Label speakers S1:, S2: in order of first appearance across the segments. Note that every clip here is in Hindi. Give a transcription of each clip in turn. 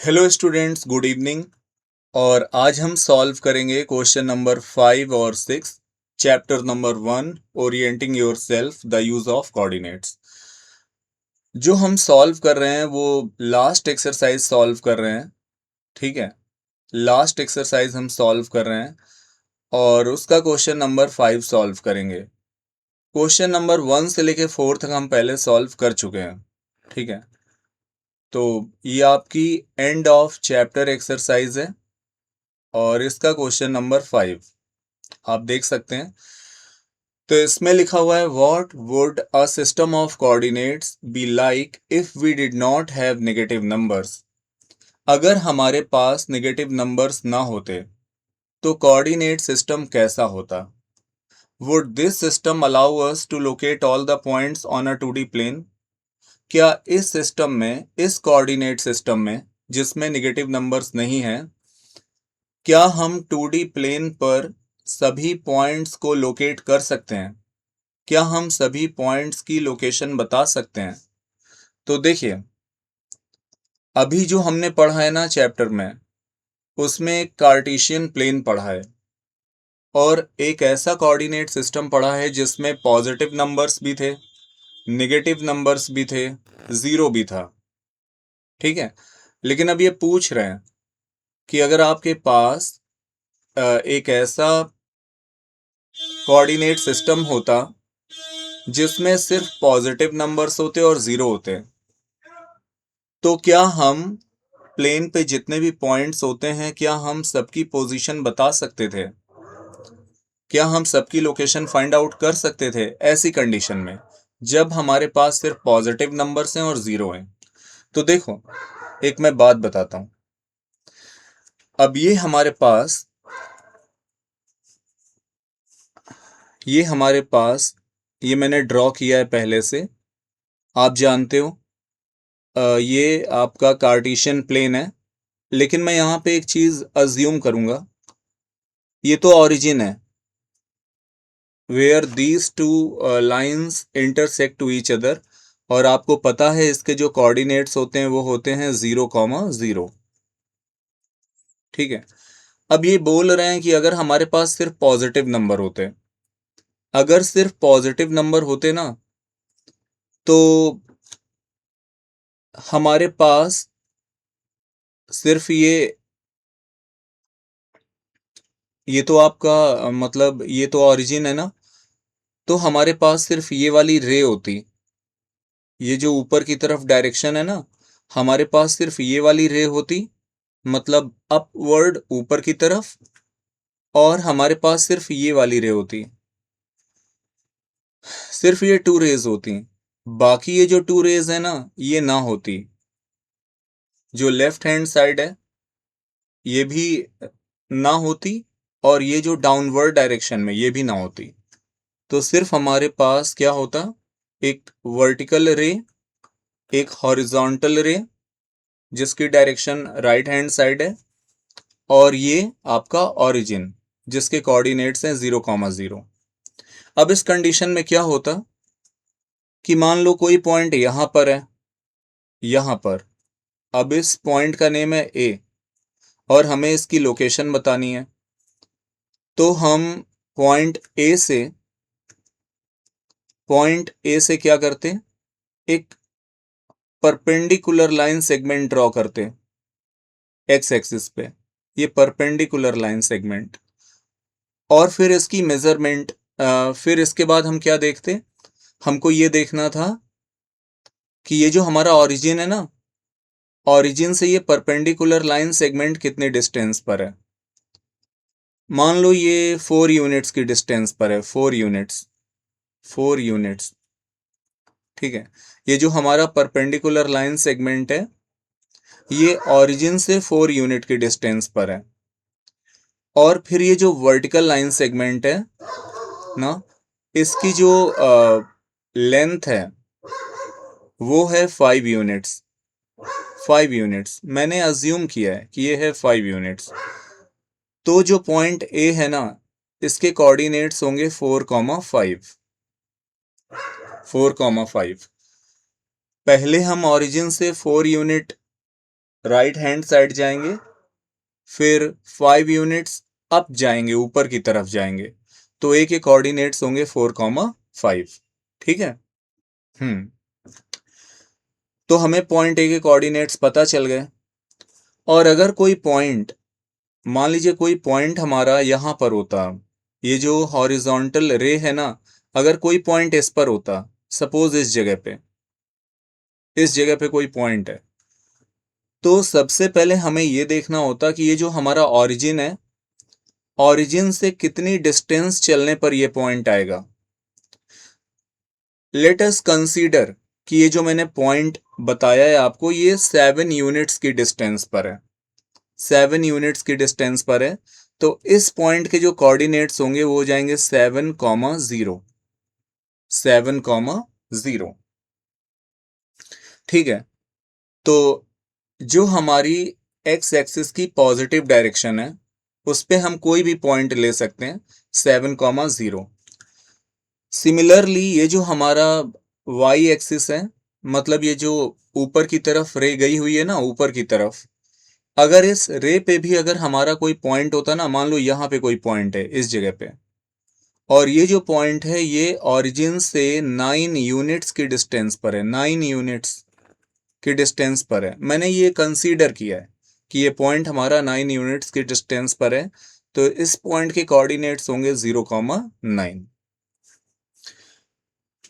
S1: Hello students, good evening. और आज हम सॉल्व करेंगे क्वेश्चन नंबर 5 और 6, chapter number 1, orienting yourself, the use of coordinates. जो हम सॉल्व कर रहे हैं वो लास्ट एक्सरसाइज सॉल्व कर रहे हैं। ठीक है, लास्ट एक्सरसाइज हम सॉल्व कर रहे हैं और उसका क्वेश्चन नंबर 5 सॉल्व करेंगे। क्वेश्चन नंबर 1 से लेके 4 तक हम पहले सॉल्व कर चुके हैं। ठीक है, तो ये आपकी एंड ऑफ चैप्टर एक्सरसाइज है और इसका क्वेश्चन नंबर 5 आप देख सकते हैं। तो इसमें लिखा हुआ है, what would a system of coordinates be like if we did not have negative numbers. अगर हमारे पास नेगेटिव नंबर्स ना होते तो कोऑर्डिनेट सिस्टम कैसा होता। Would this system allow us to locate all the points on a 2D plane. क्या इस सिस्टम में, इस कोऑर्डिनेट सिस्टम में जिसमें नेगेटिव नंबर्स नहीं हैं, क्या हम 2D प्लेन पर सभी पॉइंट्स को लोकेट कर सकते हैं? क्या हम सभी पॉइंट्स की लोकेशन बता सकते हैं? तो देखिए, अभी जो हमने पढ़ा है ना चैप्टर में, उसमें एक कार्टेशियन प्लेन पढ़ा है और एक ऐसा कोऑर्डिनेट सिस्टम पढ़ा है जिसमें पॉजिटिव नंबर्स भी थे, नेगेटिव नंबर्स भी थे, जीरो भी था। ठीक है, लेकिन अब ये पूछ रहे हैं कि अगर आपके पास एक ऐसा कोऑर्डिनेट सिस्टम होता जिसमें सिर्फ पॉजिटिव नंबर्स होते और जीरो होते, तो क्या हम प्लेन पे जितने भी पॉइंट्स होते हैं, क्या हम सबकी पोजीशन बता सकते थे? क्या हम सबकी लोकेशन फाइंड आउट कर सकते थे ऐसी कंडीशन में जब हमारे पास सिर्फ पॉजिटिव नंबर्स हैं और जीरो हैं? तो देखो, एक मैं बात बताता हूं। अब ये हमारे पास ये मैंने ड्रॉ किया है पहले से, आप जानते हो। ये आपका कार्टेशियन प्लेन है, लेकिन मैं यहां पे एक चीज अज्यूम करूंगा। ये तो ओरिजिन है where these two lines intersect to each other, और आपको पता है इसके जो कोऑर्डिनेट्स होते हैं वो होते हैं 0,0। ठीक है, अब ये बोल रहे हैं कि अगर हमारे पास सिर्फ पॉजिटिव नंबर होते, अगर सिर्फ पॉजिटिव नंबर होते ना, तो हमारे पास सिर्फ ये तो आपका मतलब ये तो ओरिजिन है ना, तो हमारे पास सिर्फ ये वाली रे होती। ये जो ऊपर की तरफ डायरेक्शन है ना, हमारे पास सिर्फ ये वाली रे होती, मतलब अपवर्ड ऊपर की तरफ, और हमारे पास सिर्फ ये वाली रे होती। सिर्फ ये टू रेज होती, बाकी ये जो टू रेज है ना, ये ना होती। जो लेफ्ट हैंड साइड है ये भी ना होती, और ये जो डाउनवर्ड डायरेक्शन में ये भी ना होती। तो सिर्फ हमारे पास क्या होता, एक वर्टिकल रे, एक हॉरिजॉन्टल रे जिसकी डायरेक्शन राइट हैंड साइड है, और ये आपका ओरिजिन जिसके कोऑर्डिनेट्स हैं 0,0। अब इस कंडीशन में क्या होता कि मान लो कोई पॉइंट यहां पर है, यहां पर। अब इस पॉइंट का नेम है ए और हमें इसकी लोकेशन बतानी है, तो हम पॉइंट ए से क्या करते, एक परपेंडिकुलर लाइन सेगमेंट ड्रॉ करते एक्स एक्सिस पे, ये परपेंडिकुलर लाइन सेगमेंट। और फिर इसकी मेजरमेंट, फिर इसके बाद हम क्या देखते, हमको ये देखना था कि ये जो हमारा ओरिजिन है ना, ओरिजिन से ये परपेंडिकुलर लाइन सेगमेंट कितने डिस्टेंस पर है। मान लो ये 4 यूनिट्स की डिस्टेंस पर है, 4 यूनिट्स। ठीक है, ये जो हमारा परपेंडिकुलर लाइन सेगमेंट है ये ओरिजिन से 4 यूनिट की डिस्टेंस पर है। और फिर ये जो वर्टिकल लाइन सेगमेंट है ना, इसकी जो लेंथ है वो है 5 यूनिट्स। 5 यूनिट्स मैंने अज्यूम किया है कि ये है 5 यूनिट्स। तो जो पॉइंट ए है ना, इसके कोऑर्डिनेट्स होंगे 4,5। 4,5। पहले हम ओरिजिन से 4 यूनिट राइट हैंड साइड जाएंगे, फिर 5 यूनिट्स अप जाएंगे, ऊपर की तरफ जाएंगे, तो ए के कोऑर्डिनेट्स होंगे 4,5। ठीक है। तो हमें पॉइंट ए के कोऑर्डिनेट्स पता चल गए। और अगर कोई पॉइंट, मान लीजिए कोई पॉइंट हमारा यहां पर होता, ये जो हॉरिजॉन्टल रे है ना, अगर कोई पॉइंट इस पर होता, सपोज इस जगह पे कोई पॉइंट है, तो सबसे पहले हमें ये देखना होता कि ये जो हमारा ओरिजिन है, ओरिजिन से कितनी डिस्टेंस चलने पर ये पॉइंट आएगा। लेट अस कंसीडर कि ये जो मैंने पॉइंट बताया है आपको, ये 7 यूनिट्स की डिस्टेंस पर है, 7 यूनिट्स की डिस्टेंस पर है। तो इस पॉइंट के जो कोऑर्डिनेट्स होंगे वो हो जाएंगे 7,0, 7,0। ठीक है। तो जो हमारी एक्स एक्सिस की पॉजिटिव डायरेक्शन है, उस पे हम कोई भी पॉइंट ले सकते हैं, 7,0। सिमिलरली ये जो हमारा वाई एक्सिस है, मतलब ये जो ऊपर की तरफ रे गई हुई है ना, ऊपर की तरफ, अगर इस रे पे भी अगर हमारा कोई पॉइंट होता ना, मान लो यहाँ पे कोई पॉइंट है इस जगह पे, और ये जो पॉइंट है ये ओरिजिन से 9 यूनिट्स की डिस्टेंस पर है, 9 यूनिट्स की डिस्टेंस पर है। मैंने ये कंसीडर किया है कि ये पॉइंट हमारा 9 यूनिट्स की डिस्टेंस पर है, तो इस पॉइंट के कोऑर्डिनेट्स होंगे 0,9।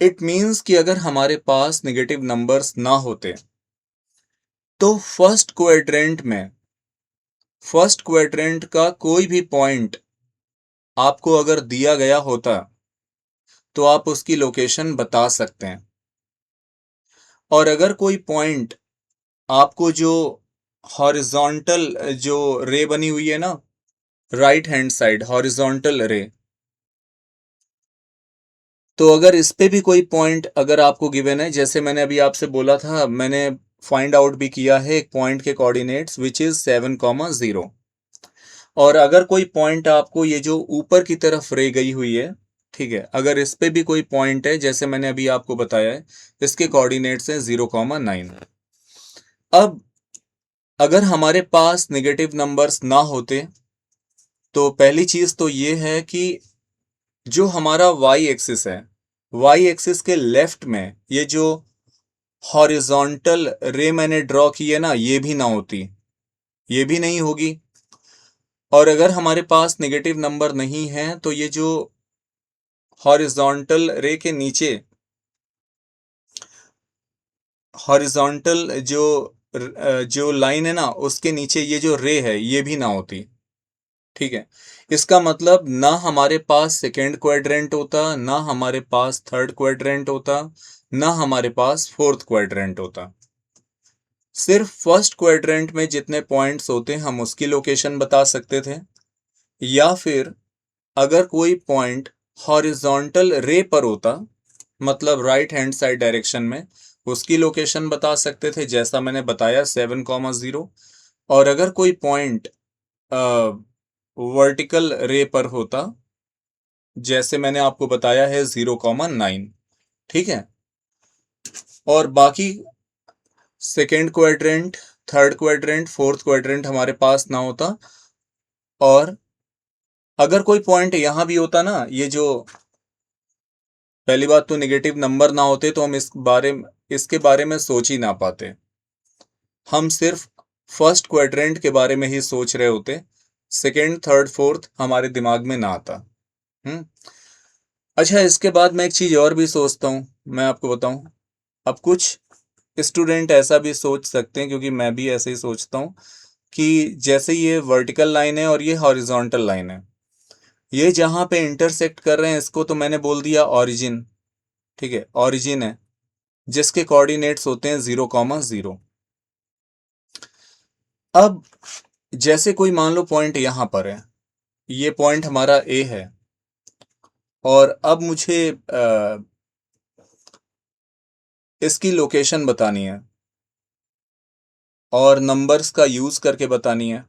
S1: इट मीन्स कि अगर हमारे पास नेगेटिव नंबर्स ना होते, तो फर्स्ट क्वाड्रेंट का कोई भी पॉइंट आपको अगर दिया गया होता, तो आप उसकी लोकेशन बता सकते हैं। और अगर कोई पॉइंट आपको जो हॉरिजॉन्टल जो रे बनी हुई है ना, राइट हैंड साइड हॉरिजॉन्टल रे, तो अगर इस पे भी कोई पॉइंट अगर आपको गिवन है, जैसे मैंने अभी आपसे बोला था, मैंने फाइंड आउट भी किया है एक पॉइंट के कोऑर्डिनेट्स विच इज 7,0। और अगर कोई पॉइंट आपको ये जो ऊपर की तरफ रे गई हुई है, ठीक है, अगर इस पे भी कोई पॉइंट है जैसे मैंने अभी आपको बताया है, इसके कोऑर्डिनेट्स हैं 0,9। अब अगर हमारे पास नेगेटिव नंबर्स ना होते, तो पहली चीज तो ये है कि जो हमारा वाई एक्सिस है, वाई एक्सिस के लेफ्ट में ये जो हॉरिजॉन्टल रे मैंने ड्रॉ की है ना, ये भी ना होती, ये भी नहीं होगी। और अगर हमारे पास नेगेटिव नंबर नहीं है, तो ये जो हॉरिजॉन्टल रे के नीचे हॉरिजॉन्टल जो लाइन है ना, उसके नीचे ये जो रे है ये भी ना होती। ठीक है। इसका मतलब ना हमारे पास सेकेंड क्वाड्रेंट होता, ना हमारे पास थर्ड क्वाड्रेंट होता, ना हमारे पास फोर्थ क्वाड्रेंट होता। सिर्फ फर्स्ट क्वाड्रेंट में जितने पॉइंट्स होते हम उसकी लोकेशन बता सकते थे, या फिर अगर कोई पॉइंट हॉरिजॉन्टल रे पर होता, मतलब राइट हैंड साइड डायरेक्शन में, उसकी लोकेशन बता सकते थे, जैसा मैंने बताया 7,0। और अगर कोई पॉइंट वर्टिकल रे पर होता, जैसे मैंने आपको बताया है 0,9। ठीक है। और बाकी second quadrant, third quadrant, fourth quadrant हमारे पास ना होता। और अगर कोई पॉइंट यहां भी होता ना, ये जो पहली बात तो नेगेटिव नंबर ना होते, तो हम इसके बारे में सोच ही ना पाते। हम सिर्फ फर्स्ट क्वाड्रेंट के बारे में ही सोच रहे होते, सेकेंड थर्ड फोर्थ हमारे दिमाग में ना आता। हम्म। अच्छा, इसके बाद मैं एक चीज और भी सोचता हूँ, मैं आपको बताऊं। अब कुछ स्टूडेंट ऐसा भी सोच सकते हैं, क्योंकि मैं भी ऐसे ही सोचता हूँ, कि जैसे ये वर्टिकल लाइन है और ये हॉरिजॉन्टल लाइन है, ये जहां पे इंटरसेक्ट कर रहे हैं, इसको तो मैंने बोल दिया ओरिजिन। ठीक है, ओरिजिन है, जिसके कोऑर्डिनेट्स होते हैं 0,0। अब जैसे कोई मान लो पॉइंट यहां पर है, ये पॉइंट हमारा ए है, और अब मुझे इसकी लोकेशन बतानी है और नंबर्स का यूज करके बतानी है।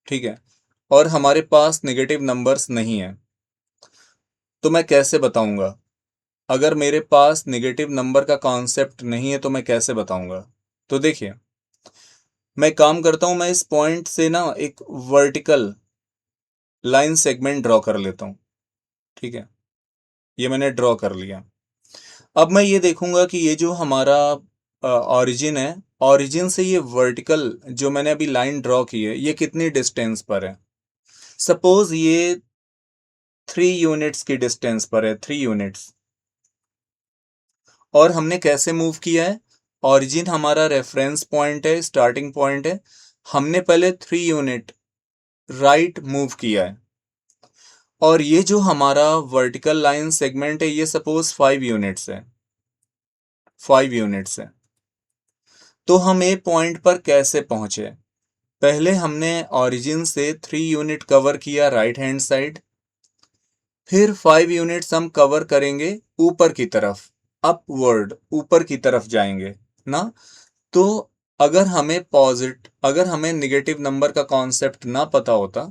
S1: ठीक है। और हमारे पास नेगेटिव नंबर्स नहीं है, तो मैं कैसे बताऊंगा? अगर मेरे पास नेगेटिव नंबर का कॉन्सेप्ट नहीं है, तो मैं कैसे बताऊंगा? तो देखिए, मैं काम करता हूं, मैं इस पॉइंट से ना एक वर्टिकल लाइन सेगमेंट ड्रॉ कर लेता हूं। ठीक है, ये मैंने ड्रॉ कर लिया। अब मैं ये देखूंगा कि ये जो हमारा ऑरिजिन है, ऑरिजिन से ये वर्टिकल जो मैंने अभी लाइन ड्रॉ की है, ये कितनी डिस्टेंस पर है। सपोज ये 3 यूनिट्स की डिस्टेंस पर है, 3 यूनिट्स। और हमने कैसे मूव किया है, ऑरिजिन हमारा रेफरेंस पॉइंट है, स्टार्टिंग पॉइंट है, हमने पहले 3 यूनिट राइट मूव किया है। और ये जो हमारा वर्टिकल लाइन सेगमेंट है, ये सपोज 5 यूनिट्स है, 5 यूनिट्स है। तो हम ए पॉइंट पर कैसे पहुंचे। पहले हमने ओरिजिन से 3 यूनिट कवर किया राइट हैंड साइड, फिर 5 यूनिट्स हम कवर करेंगे ऊपर की तरफ, अपवर्ड, ऊपर की तरफ जाएंगे ना। तो अगर हमें निगेटिव नंबर का कॉन्सेप्ट ना पता होता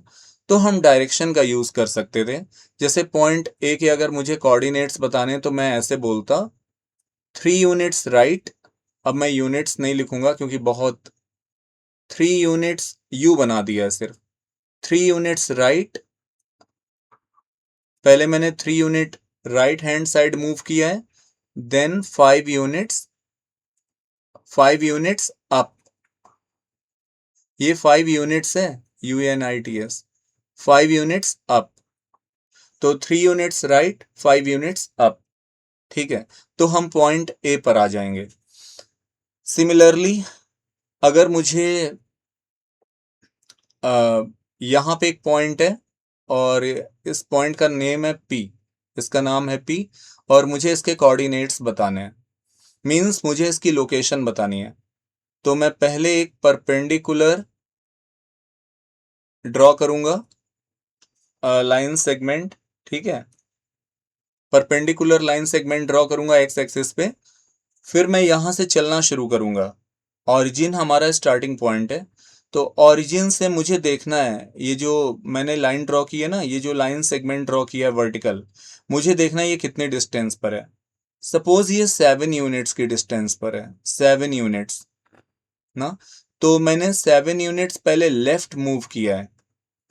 S1: तो हम डायरेक्शन का यूज कर सकते थे। जैसे पॉइंट ए के अगर मुझे कोऑर्डिनेट्स बताने तो मैं ऐसे बोलता 3 यूनिट्स राइट। अब मैं यूनिट्स नहीं लिखूंगा क्योंकि बहुत, 3 यूनिट्स यू बना दिया है सिर्फ। 3 यूनिट्स राइट, पहले मैंने 3 unit right hand side move किया है, देन 5 यूनिट्स, 5 यूनिट्स अप। ये 5 यूनिट्स है, UNITS, 5 यूनिट्स अप। तो 3 यूनिट्स राइट, 5 यूनिट्स अप। ठीक है, तो हम पॉइंट ए पर आ जाएंगे। सिमिलरली अगर मुझे यहाँ पे एक पॉइंट है और इस पॉइंट का नेम है P, इसका नाम है P, और मुझे इसके कोऑर्डिनेट्स बताने हैं, मीन्स मुझे इसकी लोकेशन बतानी है। तो मैं पहले एक परपेंडिकुलर ड्रॉ करूंगा लाइन सेगमेंट। ठीक है, परपेंडिकुलर लाइन सेगमेंट ड्रॉ करूंगा एक्स एक्सिस पे। फिर मैं यहां से चलना शुरू करूंगा, ऑरिजिन हमारा स्टार्टिंग पॉइंट है। तो ऑरिजिन से मुझे देखना है, ये जो मैंने लाइन ड्रॉ की है ना, ये जो लाइन सेगमेंट ड्रॉ किया है वर्टिकल, मुझे देखना है ये कितनी डिस्टेंस पर है। सपोज ये 7 यूनिट्स की डिस्टेंस पर है, 7 यूनिट्स ना। तो मैंने 7 यूनिट्स पहले लेफ्ट मूव किया है,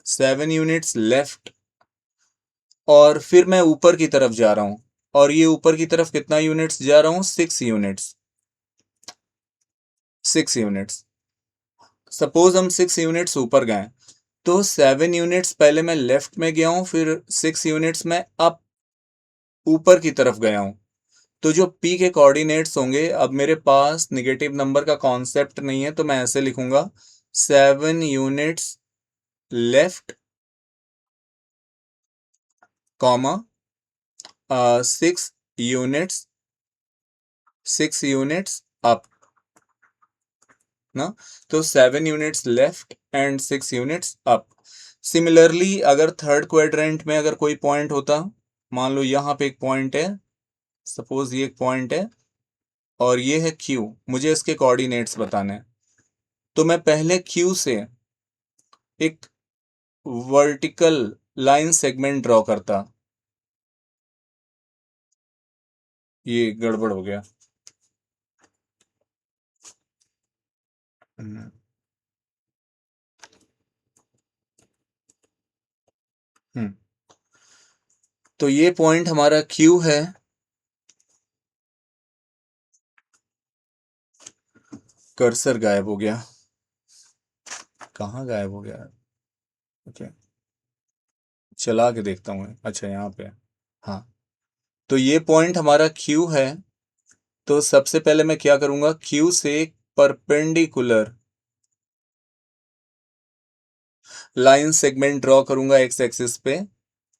S1: 7 यूनिट्स लेफ्ट, और फिर मैं ऊपर की तरफ जा रहा हूं। और ये ऊपर की तरफ कितना यूनिट्स जा रहा हूं, 6 यूनिट्स, 6 यूनिट्स। सपोज हम 6 यूनिट्स ऊपर गए, तो 7 यूनिट्स पहले मैं लेफ्ट में गया हूं, फिर 6 यूनिट्स में अप, ऊपर की तरफ गया हूं। तो जो P के कोऑर्डिनेट्स होंगे, अब मेरे पास निगेटिव नंबर का कॉन्सेप्ट नहीं है, तो मैं ऐसे लिखूंगा 7 units left, comma 6 units, 6 units up ना। तो 7 units left and 6 units up. Similarly अगर थर्ड क्वाड्रेंट में अगर कोई पॉइंट होता, मान लो यहाँ पे एक पॉइंट है, सपोज ये एक पॉइंट है और ये है Q, मुझे इसके कोऑर्डिनेट्स बताने हैं। तो मैं पहले Q से एक वर्टिकल लाइन सेगमेंट ड्रॉ करता। ये गड़बड़ हो गया। हम्म हम्म। तो ये पॉइंट हमारा Q है। कर्सर गायब हो गया, कहाँ गायब हो गया। ओके, चला के देखता हूँ। अच्छा, यहाँ पे है। हाँ, तो ये पॉइंट हमारा Q है। तो सबसे पहले मैं क्या करूंगा, Q से एक परपेंडिकुलर लाइन सेगमेंट ड्रॉ करूंगा एक्स एक्सिस पे।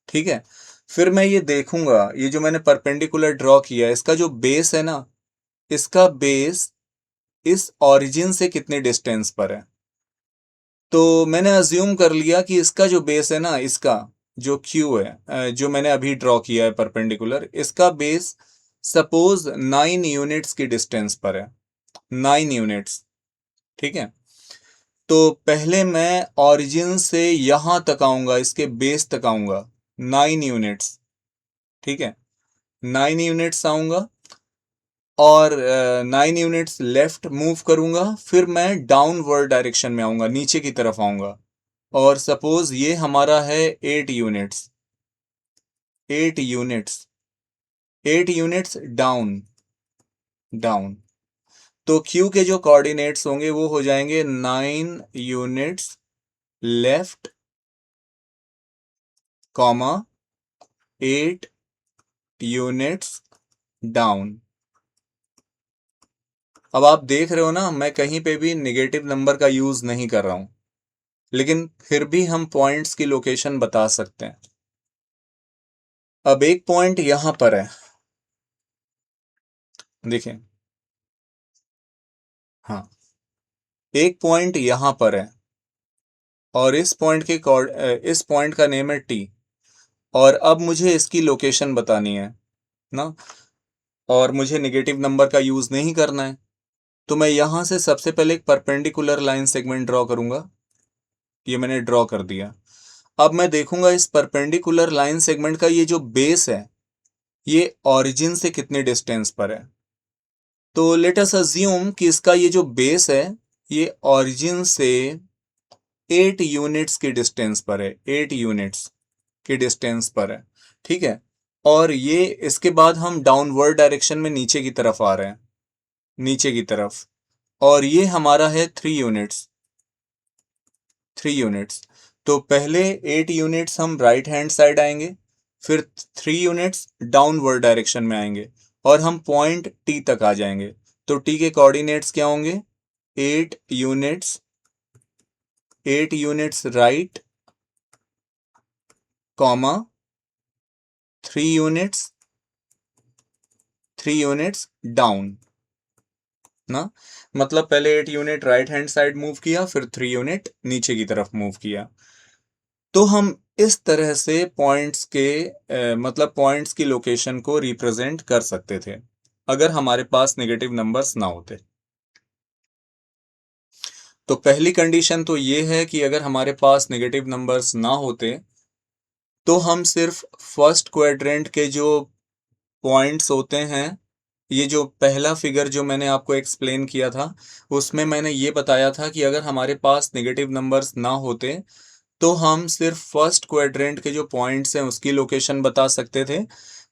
S1: ठीक है, फिर मैं ये देखूंगा, ये जो मैंने परपेंडिकुलर ड्रॉ किया है, इसका जो बेस है ना, इसका बेस इस ओरिजिन से कितनी डिस्टेंस पर है। तो मैंने अज्यूम कर लिया कि इसका जो बेस है ना, इसका जो Q है, जो मैंने अभी ड्रॉ किया है परपेंडिकुलर, इसका बेस सपोज 9 यूनिट्स की डिस्टेंस पर है, 9 यूनिट्स। ठीक है, तो पहले मैं ओरिजिन से यहां तक आऊंगा, इसके बेस तक आऊंगा, 9 यूनिट्स। ठीक है, 9 यूनिट्स आऊंगा। और 9 यूनिट्स लेफ्ट मूव करूंगा, फिर मैं डाउनवर्ड डायरेक्शन में आऊंगा, नीचे की तरफ आऊंगा। और सपोज ये हमारा है 8 units, 8 units, 8 units down, down. तो क्यू के जो कोऑर्डिनेट्स होंगे वो हो जाएंगे 9 units left, comma 8 units down. अब आप देख रहे हो ना, मैं कहीं पे भी नेगेटिव नंबर का यूज नहीं कर रहा हूं, लेकिन फिर भी हम पॉइंट्स की लोकेशन बता सकते हैं। अब एक पॉइंट यहां पर है, देखिए, हाँ, एक पॉइंट यहां पर है और इस पॉइंट के इस पॉइंट का नेम है टी, और अब मुझे इसकी लोकेशन बतानी है ना, और मुझे नेगेटिव नंबर का यूज नहीं करना है। तो मैं यहां से सबसे पहले एक परपेंडिकुलर लाइन सेगमेंट ड्रॉ करूंगा, ये मैंने ड्रॉ कर दिया। अब मैं देखूंगा इस परपेंडिकुलर लाइन सेगमेंट का ये जो बेस है ये ओरिजिन से कितने डिस्टेंस पर है। तो लेट अस अज्यूम कि इसका ये जो बेस है ये ओरिजिन से 8 यूनिट्स की डिस्टेंस पर है, 8 यूनिट्स की डिस्टेंस पर है, ठीक है। और ये इसके बाद हम डाउनवर्ड डायरेक्शन में नीचे की तरफ आ रहे हैं, नीचे की तरफ, और ये हमारा है 3 यूनिट्स, 3 यूनिट्स। तो पहले 8 यूनिट्स हम राइट हैंड साइड आएंगे, फिर 3 यूनिट्स डाउनवर्ड डायरेक्शन में आएंगे और हम पॉइंट टी तक आ जाएंगे। तो टी के कोऑर्डिनेट्स क्या होंगे, 8 units, 8 units right, comma 3 units, 3 units down ना। मतलब पहले 8 unit right hand side move किया, फिर 3 यूनिट नीचे की तरफ मूव किया। तो हम इस तरह से पॉइंट्स के मतलब पॉइंट्स की लोकेशन को रिप्रेजेंट कर सकते थे अगर हमारे पास नेगेटिव नंबर्स ना होते। तो पहली कंडीशन तो ये है कि अगर हमारे पास नेगेटिव नंबर्स ना होते तो हम सिर्फ फर्स्ट क्वाड्रेंट के जो पॉइंट्स होते हैं, ये जो पहला फिगर जो मैंने आपको एक्सप्लेन किया था उसमें मैंने ये बताया था कि अगर हमारे पास नेगेटिव नंबर्स ना होते तो हम सिर्फ फर्स्ट क्वाड्रेंट के जो पॉइंट्स हैं उसकी लोकेशन बता सकते थे,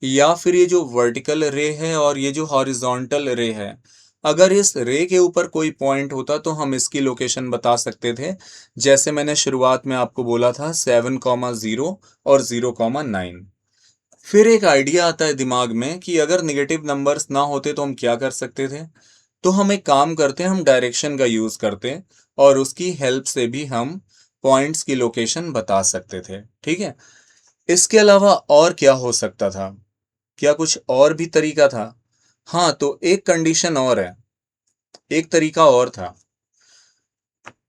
S1: या फिर ये जो वर्टिकल रे है और ये जो हॉरिजॉन्टल रे है, अगर इस रे के ऊपर कोई पॉइंट होता तो हम इसकी लोकेशन बता सकते थे। जैसे मैंने शुरुआत में आपको बोला था 7,0 और 0,9। फिर एक आइडिया आता है दिमाग में कि अगर निगेटिव नंबर्स ना होते तो हम क्या कर सकते थे। तो हम एक काम करते हैं, हम डायरेक्शन का यूज करते और उसकी हेल्प से भी हम पॉइंट्स की लोकेशन बता सकते थे, ठीक है। इसके अलावा और क्या हो सकता था, क्या कुछ और भी तरीका था? हाँ, तो एक कंडीशन और है, एक तरीका और था।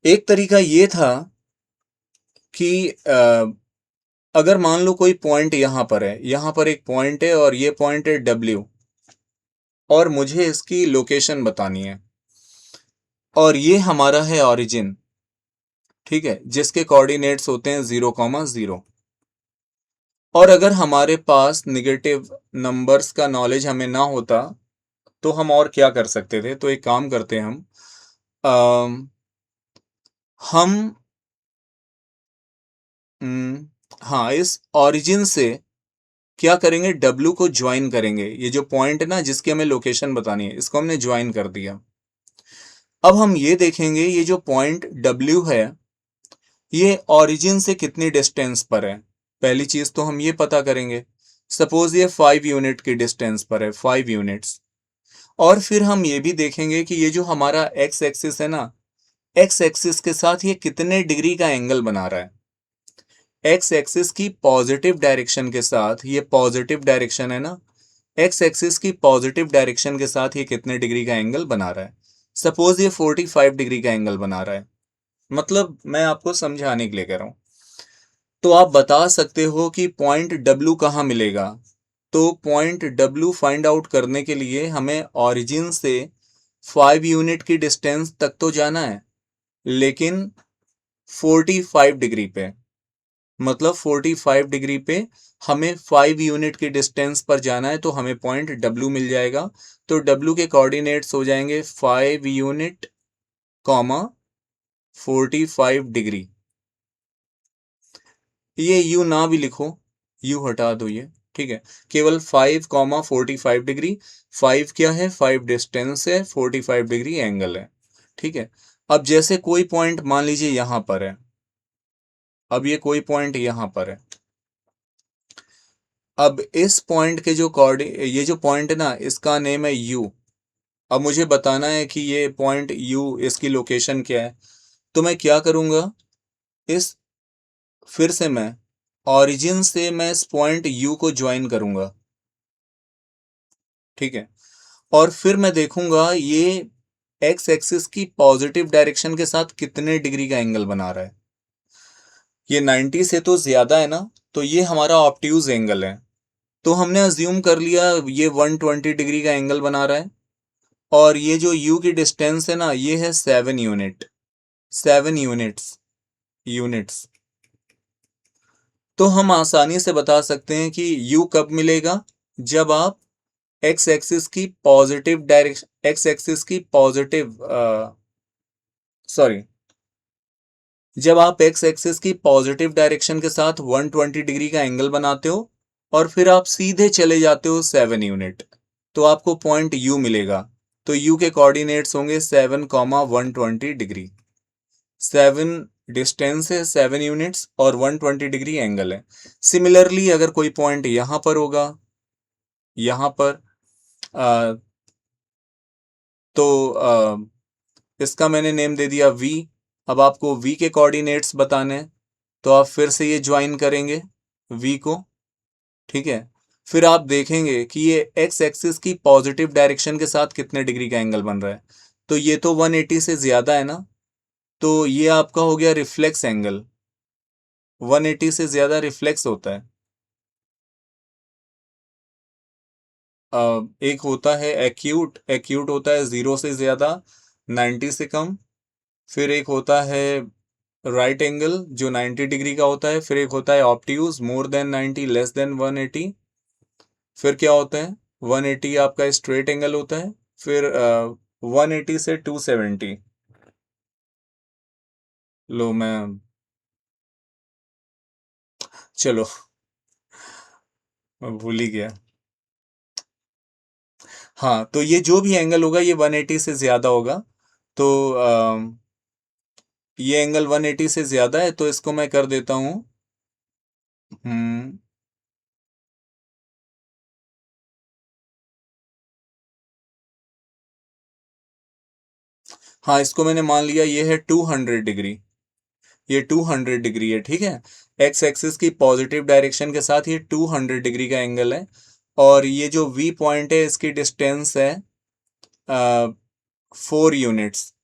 S1: एक तरीका ये था कि अगर मान लो कोई पॉइंट यहां पर है, यहां पर एक पॉइंट है और ये पॉइंट है W, और मुझे इसकी लोकेशन बतानी है, और ये हमारा है ओरिजिन, ठीक है, जिसके कोऑर्डिनेट्स होते हैं 0,0। और अगर हमारे पास निगेटिव नंबर्स का नॉलेज हमें ना होता तो हम और क्या कर सकते थे। तो एक काम करते हैं अम, हम हाँ, इस ओरिजिन से क्या करेंगे, W को ज्वाइन करेंगे। ये जो पॉइंट है ना जिसकी हमें लोकेशन बतानी है, इसको हमने ज्वाइन कर दिया। अब हम ये देखेंगे ये जो पॉइंट W है ये ओरिजिन से कितनी डिस्टेंस पर है। पहली चीज तो हम ये पता करेंगे, सपोज ये 5 यूनिट की डिस्टेंस पर है, 5 यूनिट्स। और फिर हम ये भी देखेंगे कि ये जो हमारा एक्स एक्सिस है ना, एक्स एक्सिस के साथ ये कितने डिग्री का एंगल बना रहा है। एक्स एक्सिस की पॉजिटिव डायरेक्शन के साथ, ये पॉजिटिव डायरेक्शन है ना, एक्स एक्सिस की पॉजिटिव डायरेक्शन के साथ ये कितने डिग्री का एंगल बना रहा है। सपोज ये 45 डिग्री का एंगल बना रहा है। मतलब मैं आपको समझाने के लिए कह रहा हूं। तो आप बता सकते हो कि पॉइंट W कहाँ मिलेगा। तो पॉइंट W फाइंड आउट करने के लिए हमें ओरिजिन से 5 यूनिट की डिस्टेंस तक तो जाना है, लेकिन 45 डिग्री पे। मतलब 45 डिग्री पे हमें 5 यूनिट की डिस्टेंस पर जाना है, तो हमें पॉइंट W मिल जाएगा। तो W के कोऑर्डिनेट्स हो जाएंगे 5 यूनिट कॉमा 45 डिग्री। ये U ना भी लिखो, U हटा दो ये, ठीक है। केवल 5 कॉमा 45 डिग्री। 5 क्या है? 5 डिस्टेंस है, 45 डिग्री एंगल है, ठीक है। अब जैसे कोई पॉइंट मान लीजिए यहां पर है, अब ये कोई पॉइंट यहां पर है। अब इस पॉइंट के जो ये जो पॉइंट है ना, इसका नेम है U। अब मुझे बताना है कि ये पॉइंट U, इसकी लोकेशन क्या है। तो मैं क्या करूंगा, इस फिर से मैं ओरिजिन से मैं इस पॉइंट U को ज्वाइन करूंगा, ठीक है। और फिर मैं देखूंगा ये एक्स एक्सिस की पॉजिटिव डायरेक्शन के साथ कितने डिग्री का एंगल बना रहा है। ये 90 से तो ज्यादा है ना, तो ये हमारा ऑब्ट्यूज एंगल है। तो हमने अज्यूम कर लिया ये 120 डिग्री का एंगल बना रहा है। और ये जो U की डिस्टेंस है ना, ये है 7 यूनिट, 7 यूनिट्स, यूनिट्स। तो हम आसानी से बता सकते हैं कि U कब मिलेगा, जब आप एक्स एक्सिस की पॉजिटिव डायरेक्शन, एक्स एक्सिस की पॉजिटिव, सॉरी, जब आप एक्स एक्सिस की पॉजिटिव डायरेक्शन के साथ 120 डिग्री का एंगल बनाते हो और फिर आप सीधे चले जाते हो 7 यूनिट, तो आपको पॉइंट U मिलेगा। तो U के कोऑर्डिनेट्स होंगे 7 कॉमा 120 डिग्री। 7 डिस्टेंस है, 7 यूनिट्स, और 120 डिग्री एंगल है। सिमिलरली अगर कोई पॉइंट यहां पर होगा, यहां पर, आ, तो इसका मैंने नेम दे दिया V। अब आपको V के कोऑर्डिनेट्स बताने हैं, तो आप फिर से ये ज्वाइन करेंगे V को, ठीक है। फिर आप देखेंगे कि ये एक्स एक्सिस की पॉजिटिव डायरेक्शन के साथ कितने डिग्री का एंगल बन रहा है। तो ये तो 180 से ज्यादा है ना, तो ये आपका हो गया रिफ्लेक्स एंगल। 180 से ज्यादा रिफ्लेक्स होता है। एक होता है एक्यूट, एक्यूट होता है 0 से ज्यादा, 90 से कम। फिर एक होता है राइट एंगल जो 90 डिग्री का होता है। फिर एक होता है obtuse, more than 90 less than 180। फिर क्या होता है, 180 आपका स्ट्रेट एंगल होता है। फिर 180 से 270। लो मैं, चलो मैं भूल ही गया। हाँ, तो ये जो भी एंगल होगा ये 180 से ज्यादा होगा। तो ये एंगल 180 से ज्यादा है, तो इसको मैं कर देता हूं, हम्म, हाँ, इसको मैंने मान लिया ये है 200 डिग्री। ये 200 डिग्री है, ठीक है। एक्स एक्सिस की पॉजिटिव डायरेक्शन के साथ ये 200 डिग्री का एंगल है। और ये जो वी पॉइंट है इसकी डिस्टेंस है 4 यूनिट्स,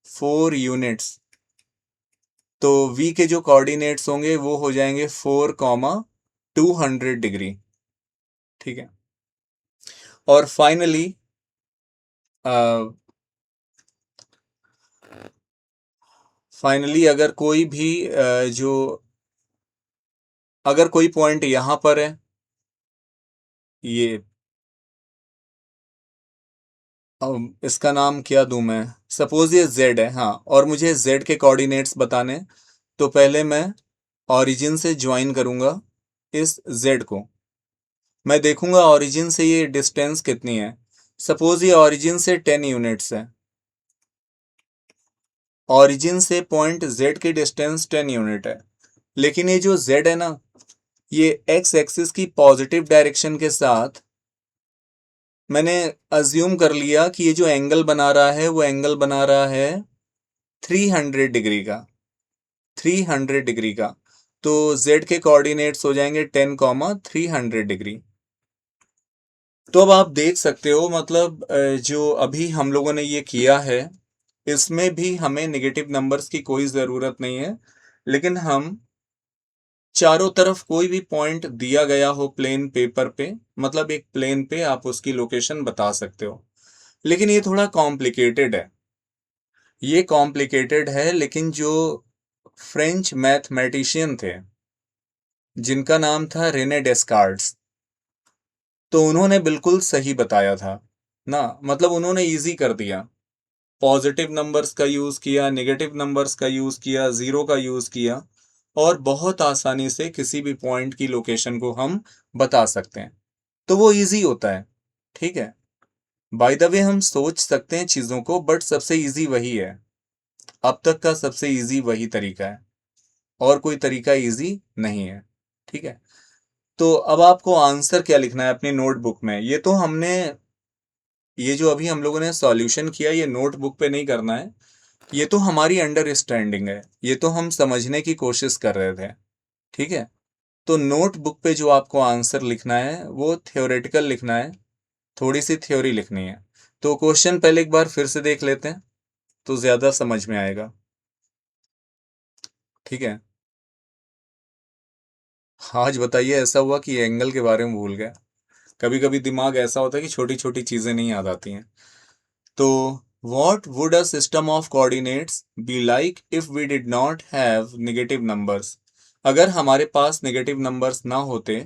S1: 4 यूनिट्स। तो वी के जो कोऑर्डिनेट्स होंगे वो हो जाएंगे 4 कॉमा 200 डिग्री, ठीक है। और फाइनली अगर कोई भी जो, अगर कोई पॉइंट यहां पर है, ये इसका नाम क्या दूं मैं, सपोज ये Z है, हाँ, और मुझे Z के कोऑर्डिनेट्स बताने हैं, तो पहले मैं ओरिजिन से ज्वाइन करूंगा इस Z को। मैं देखूंगा ओरिजिन से ये डिस्टेंस कितनी है। सपोज ये ओरिजिन से 10 यूनिट्स है, ओरिजिन से पॉइंट Z की डिस्टेंस 10 यूनिट है। लेकिन ये जो Z है ना, ये एक्स एक्सिस की पॉजिटिव डायरेक्शन के साथ मैंने अज्यूम कर लिया कि ये जो एंगल बना रहा है वो एंगल बना रहा है 300 डिग्री का, 300 डिग्री का। तो Z के कोऑर्डिनेट्स हो जाएंगे 10 कॉमा 300 डिग्री। तो अब आप देख सकते हो, मतलब जो अभी हम लोगों ने ये किया है, इसमें भी हमें नेगेटिव नंबर्स की कोई ज़रूरत नहीं है। लेकिन हम चारों तरफ कोई भी पॉइंट दिया गया हो प्लेन पेपर पे, मतलब एक प्लेन पे आप उसकी लोकेशन बता सकते हो। लेकिन ये थोड़ा कॉम्प्लिकेटेड है, ये कॉम्प्लिकेटेड है। लेकिन जो फ्रेंच मैथमेटिशियन थे, जिनका नाम था रेने डेस्कार्ट्स। तो उन्होंने बिल्कुल सही बताया था ना, मतलब उन्होंने इजी कर दिया। पॉजिटिव नंबर्स का यूज किया, नेगेटिव नंबर्स का यूज किया, जीरो का यूज किया, और बहुत आसानी से किसी भी पॉइंट की लोकेशन को हम बता सकते हैं। तो वो इजी होता है, ठीक है। बाय द वे हम सोच सकते हैं चीजों को, बट सबसे इजी वही है, अब तक का सबसे इजी वही तरीका है, और कोई तरीका इजी नहीं है, ठीक है। तो अब आपको आंसर क्या लिखना है अपनी नोटबुक में। ये तो हमने, ये जो अभी हम लोगों ने सॉल्यूशन किया, ये नोटबुक पे नहीं करना है, ये तो हमारी अंडरस्टैंडिंग है, ये तो हम समझने की कोशिश कर रहे थे, ठीक है। तो नोटबुक पे जो आपको आंसर लिखना है वो थ्योरेटिकल लिखना है, थोड़ी सी थ्योरी लिखनी है। तो क्वेश्चन पहले एक बार फिर से देख लेते हैं, तो ज्यादा समझ में आएगा, ठीक है। आज बताइए, ऐसा हुआ कि एंगल के बारे में भूल गया। कभी कभी दिमाग ऐसा होता है कि छोटी छोटी चीजें नहीं याद आती हैं। तो what would a system of coordinates be like if we did not have negative numbers? अगर हमारे पास नेगेटिव नंबर्स ना होते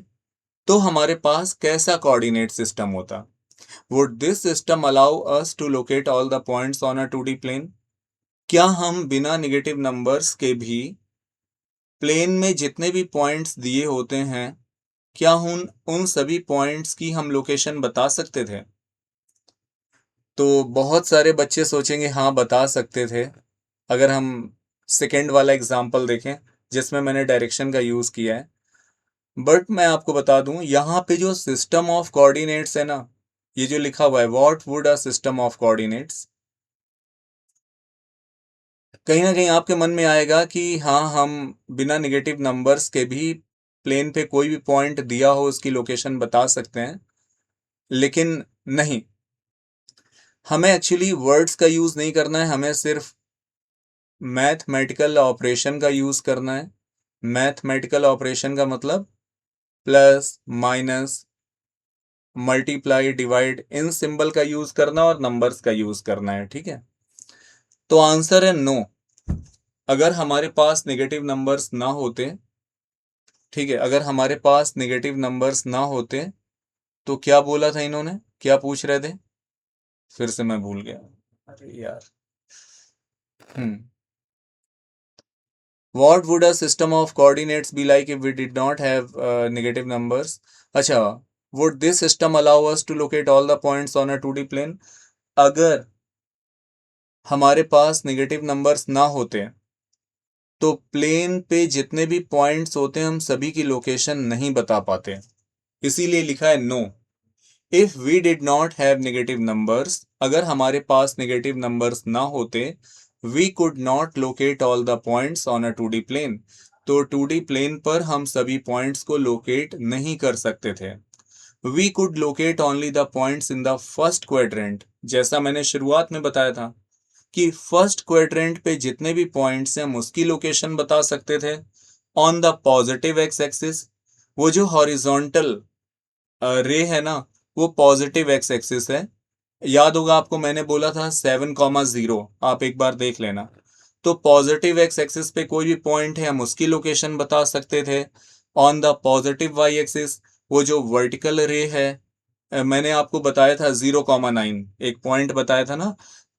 S1: तो हमारे पास कैसा कोऑर्डिनेट सिस्टम होता? Would this system allow us to locate all the points on a 2D plane? क्या हम बिना नेगेटिव नंबर्स के भी प्लेन में जितने भी पॉइंट्स दिए होते हैं, क्या उन उन सभी पॉइंट्स की हम लोकेशन बता सकते थे? तो बहुत सारे बच्चे सोचेंगे हाँ बता सकते थे। अगर हम सेकेंड वाला एग्जाम्पल देखें जिसमें मैंने डायरेक्शन का यूज किया है, बट मैं आपको बता दूं यहाँ पे जो सिस्टम ऑफ कोऑर्डिनेट्स है ना, ये जो लिखा हुआ है what would a system of coordinates, कहीं ना कहीं आपके मन में आएगा कि हाँ हम बिना नेगेटिव नंबर्स के भी प्लेन पे कोई भी पॉइंट दिया हो उसकी लोकेशन बता सकते हैं, लेकिन नहीं, हमें एक्चुअली वर्ड्स का यूज नहीं करना है, हमें सिर्फ मैथमेटिकल ऑपरेशन का यूज करना है। मैथमेटिकल ऑपरेशन का मतलब प्लस माइनस मल्टीप्लाई डिवाइड, इन सिंबल का यूज करना और नंबर्स का यूज करना है, ठीक है। तो आंसर है नो। अगर हमारे पास नेगेटिव नंबर्स ना होते, ठीक है, अगर हमारे पास नेगेटिव नंबर्स ना होते, तो क्या बोला था इन्होंने, क्या पूछ रहे थे, फिर से मैं भूल गया, अरे यार। हम्म What would a system of coordinates be like if we did not have negative numbers? अच्छा, would this system allow us to locate all the points on a 2D plane? अगर हमारे पास नेगेटिव नंबर्स ना होते तो प्लेन पे जितने भी पॉइंट्स होते हैं हम सभी की लोकेशन नहीं बता पाते, इसीलिए लिखा है no. If we did not have negative numbers, अगर हमारे पास नेगेटिव नंबर्स ना होते, we could not locate all the points on a 2D plane, तो 2D प्लेन पर हम सभी पॉइंट्स को लोकेट नहीं कर सकते थे। We could locate only the points in the first quadrant, जैसा मैंने शुरुआत में बताया था कि फर्स्ट क्वाड्रेंट पे जितने भी पॉइंट्स हैं हम उसकी लोकेशन बता सकते थे। On the positive x axis, वो जो हॉरिजॉन्टल रे है ना, वो पॉजिटिव एक्स एक्सिस है। याद होगा आपको, मैंने बोला था 7,0, आप एक बार देख लेना। तो पॉजिटिव एक्स एक्सिस पे कोई भी पॉइंट है हम उसकी लोकेशन बता सकते थे। On the positive Y axis, वो जो वर्टिकल रे है, मैंने आपको बताया था 0,9, एक पॉइंट बताया था ना।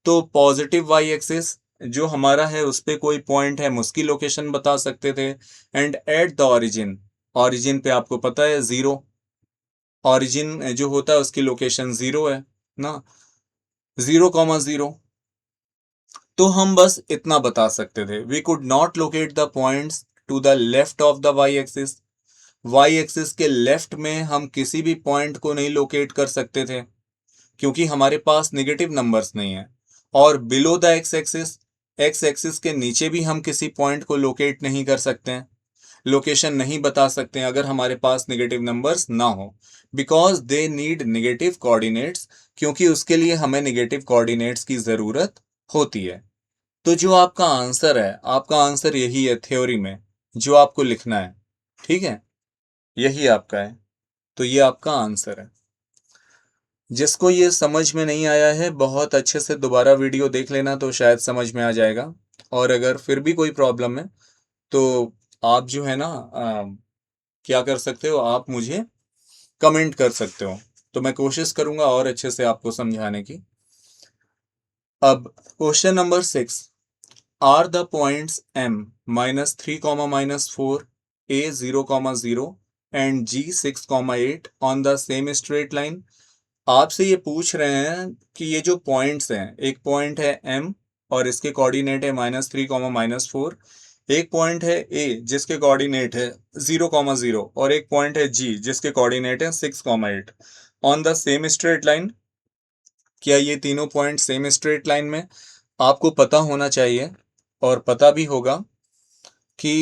S1: तो पॉजिटिव वाई एक्सिस जो हमारा है उस पे कोई पॉइंट है हम उसकी लोकेशन बता सकते थे। And at the origin, origin पे आपको पता है 0, ऑरिजिन जो होता है उसकी लोकेशन 0 है ना, 0,0। तो हम बस इतना बता सकते थे, we could not locate the points to the left of the Y axis, Y axis के लेफ्ट में हम किसी भी पॉइंट को नहीं लोकेट कर सकते थे क्योंकि हमारे पास नेगेटिव नंबर्स नहीं है। और बिलो द एक्स एक्सिस के नीचे भी हम किसी पॉइंट को लोकेट नहीं कर सकते हैं, लोकेशन नहीं बता सकते हैं अगर हमारे पास नेगेटिव नंबर्स ना हो, because they need negative coordinates, क्योंकि उसके लिए हमें नेगेटिव कोऑर्डिनेट्स की जरूरत होती है। तो जो आपका आंसर है, आपका आंसर यही है थ्योरी में जो आपको लिखना है, ठीक है, यही आपका है। तो ये आपका आंसर है। जिसको ये समझ में नहीं आया है बहुत अच्छे से दोबारा वीडियो देख लेना तो शायद समझ में आ जाएगा। और अगर फिर भी कोई प्रॉब्लम है तो आप जो है ना क्या कर सकते हो, आप मुझे कमेंट कर सकते हो। तो मैं कोशिश करूंगा और अच्छे से आपको समझाने की। अब question number 6, are the points m -3, -4, a 0, and g 6, 8 on the same straight line. आपसे ये पूछ रहे हैं कि ये जो पॉइंट्स हैं, एक पॉइंट है m और इसके कोऑर्डिनेट है -3, -4, एक पॉइंट है a जिसके कोऑर्डिनेट है 0, और एक पॉइंट है g जिसके कोऑर्डिनेट है 6, 8 on the same straight line. क्या ये तीनों पॉइंट सेम स्ट्रेट लाइन में? आपको पता होना चाहिए और पता भी होगा कि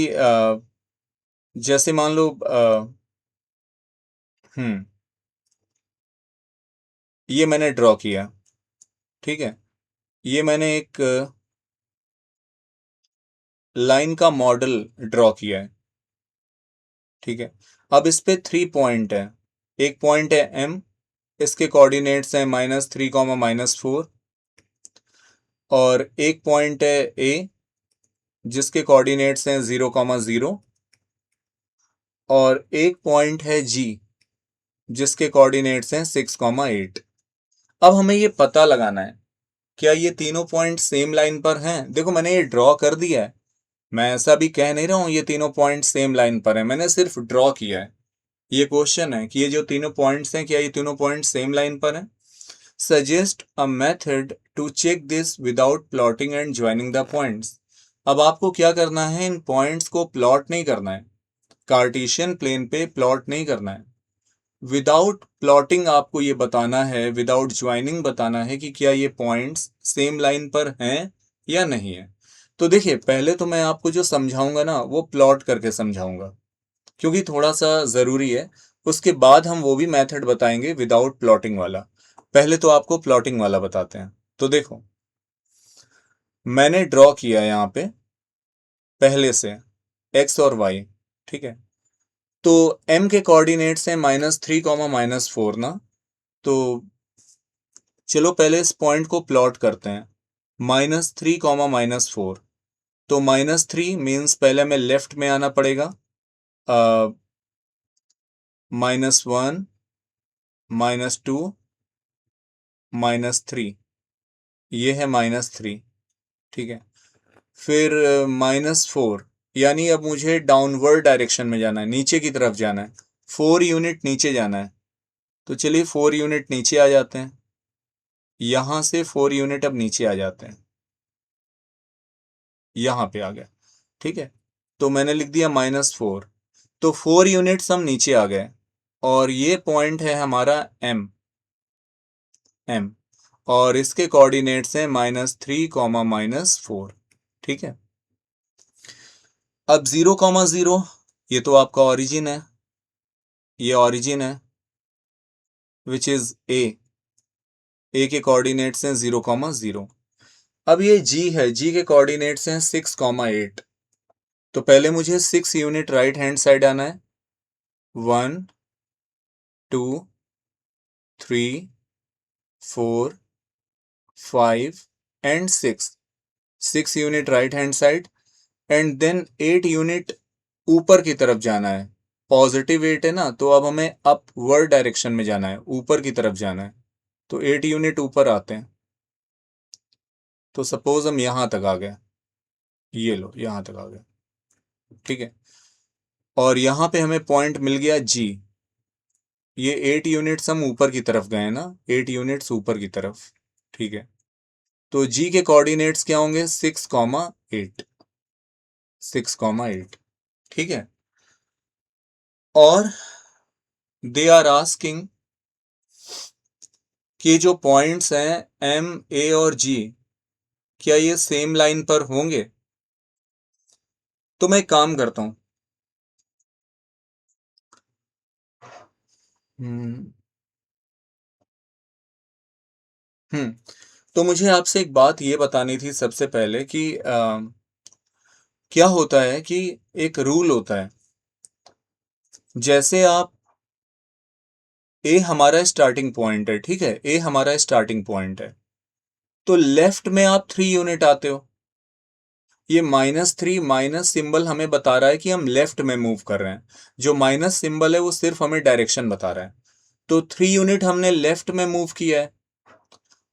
S1: जैसे मान लो ये मैंने ड्रॉ किया, ठीक है, ये मैंने एक लाइन का मॉडल ड्रॉ किया है, ठीक है। अब इस पे 3 पॉइंट है, एक पॉइंट है m, इसके कोऑर्डिनेट्स हैं -3, -4, और एक पॉइंट है a जिसके कोऑर्डिनेट्स हैं 0, और एक पॉइंट है g जिसके कोऑर्डिनेट्स हैं 6, 8। अब हमें ये पता लगाना है क्या ये तीनों पॉइंट सेम लाइन पर हैं। देखो मैंने ये ड्रॉ कर दिया है, मैं ऐसा भी कह नहीं रहा हूं ये तीनों पॉइंट सेम लाइन पर है, मैंने सिर्फ ड्रॉ किया है। ये क्वेश्चन है कि ये जो तीनों पॉइंट्स हैं क्या ये तीनों पॉइंट सेम लाइन पर हैं। Suggest a method to check this without plotting and joining the points. अब आपको क्या करना है, इन पॉइंट्स को प्लॉट नहीं करना है, कार्टेशियन प्लेन पे प्लॉट नहीं करना है। विदाउट प्लॉटिंग आपको ये बताना है, विदाउट ज्वाइनिंग बताना है कि क्या ये पॉइंट्स सेम लाइन पर हैं या नहीं है। तो देखिए पहले तो मैं आपको जो समझाऊंगा ना वो प्लॉट करके समझाऊंगा, क्योंकि थोड़ा सा जरूरी है। उसके बाद हम वो भी मेथड बताएंगे विदाउट प्लॉटिंग वाला। पहले तो आपको प्लॉटिंग वाला बताते हैं। तो देखो मैंने ड्रॉ किया यहाँ पे पहले से x और y, ठीक है। तो m के कोऑर्डिनेट्स हैं -3, -4 ना। तो चलो पहले इस पॉइंट को प्लॉट करते हैं, -3, -4। तो -3 मीन्स पहले हमें लेफ्ट में आना पड़ेगा, -1, -2, -3, ये है -3, ठीक है। फिर -4, यानी अब मुझे डाउनवर्ड डायरेक्शन में जाना है, नीचे की तरफ जाना है, 4 यूनिट नीचे जाना है। तो चलिए 4 यूनिट नीचे आ जाते हैं, यहां से 4 यूनिट अब नीचे आ जाते हैं, यहां पे आ गया, ठीक है। तो मैंने लिख दिया -4, तो 4 यूनिट्स हम नीचे आ गए, और ये पॉइंट है हमारा m, और इसके कोऑर्डिनेट्स हैं -3, -4, ठीक है। अब 0, ये तो आपका ओरिजिन है, ये ओरिजिन है विच इज ए के कोऑर्डिनेट्स हैं 0, अब ये g है, g के कोऑर्डिनेट्स हैं 6, 8। तो पहले मुझे 6 यूनिट राइट हैंड साइड आना है, 1, 2, 3, 4, 5 and 6 unit right hand side, and then 8 unit ऊपर की तरफ जाना है। पॉजिटिव 8 है ना, तो अब हमें अपवर्ड डायरेक्शन में जाना है, ऊपर की तरफ जाना है। तो 8 यूनिट ऊपर आते हैं। तो सपोज हम यहां तक आ गए, ये लो यहां तक आ गए, ठीक है। और यहां पे हमें पॉइंट मिल गया जी, ये 8 यूनिट्स हम ऊपर की तरफ गए ना, 8 यूनिट्स ऊपर की तरफ, ठीक है। तो जी के कोऑर्डिनेट्स क्या होंगे, 6, 8, 6, 8, ठीक है। और दे आर आस्किंग कि जो पॉइंट्स हैं एम, ए और जी, क्या ये सेम लाइन पर होंगे। तो मैं एक काम करता हूं, हम्म हम्म तो मुझे आपसे एक बात ये बतानी थी सबसे पहले कि क्या होता है कि एक रूल होता है, जैसे आप ए हमारा स्टार्टिंग पॉइंट है, ठीक है, ए हमारा स्टार्टिंग पॉइंट है, तो लेफ्ट में आप 3 यूनिट आते हो, ये -3 माइनस सिंबल हमें बता रहा है कि हम लेफ्ट में मूव कर रहे हैं। जो माइनस सिंबल है वो सिर्फ हमें डायरेक्शन बता रहा है। तो 3 यूनिट हमने लेफ्ट में मूव किया है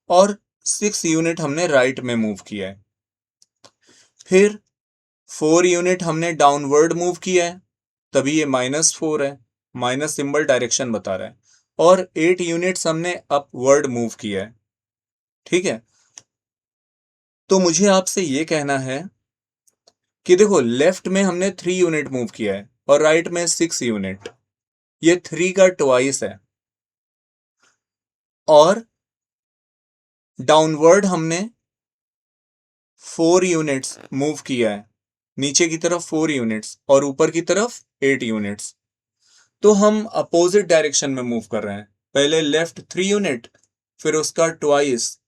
S1: और 6 यूनिट हमने राइट में मूव किया है। फिर 4 यूनिट हमने डाउनवर्ड मूव किया है, तभी ये -4 है। माइनस सिंबल डायरेक्शन बता रहा है। और 8 यूनिट्स हमने अपवर्ड मूव किया है। ठीक है, तो मुझे आपसे ये कहना है कि देखो, लेफ्ट में हमने 3 यूनिट मूव किया है और राइट में 6 यूनिट। ये 3 का ट्वाइस है। और डाउनवर्ड हमने 4 यूनिट्स मूव किया है, नीचे की तरफ 4 यूनिट्स और ऊपर की तरफ 8 यूनिट्स। तो हम अपोजिट डायरेक्शन में मूव कर रहे हैं। पहले लेफ्ट 3 यूनिट, फिर उसका ट्वाइस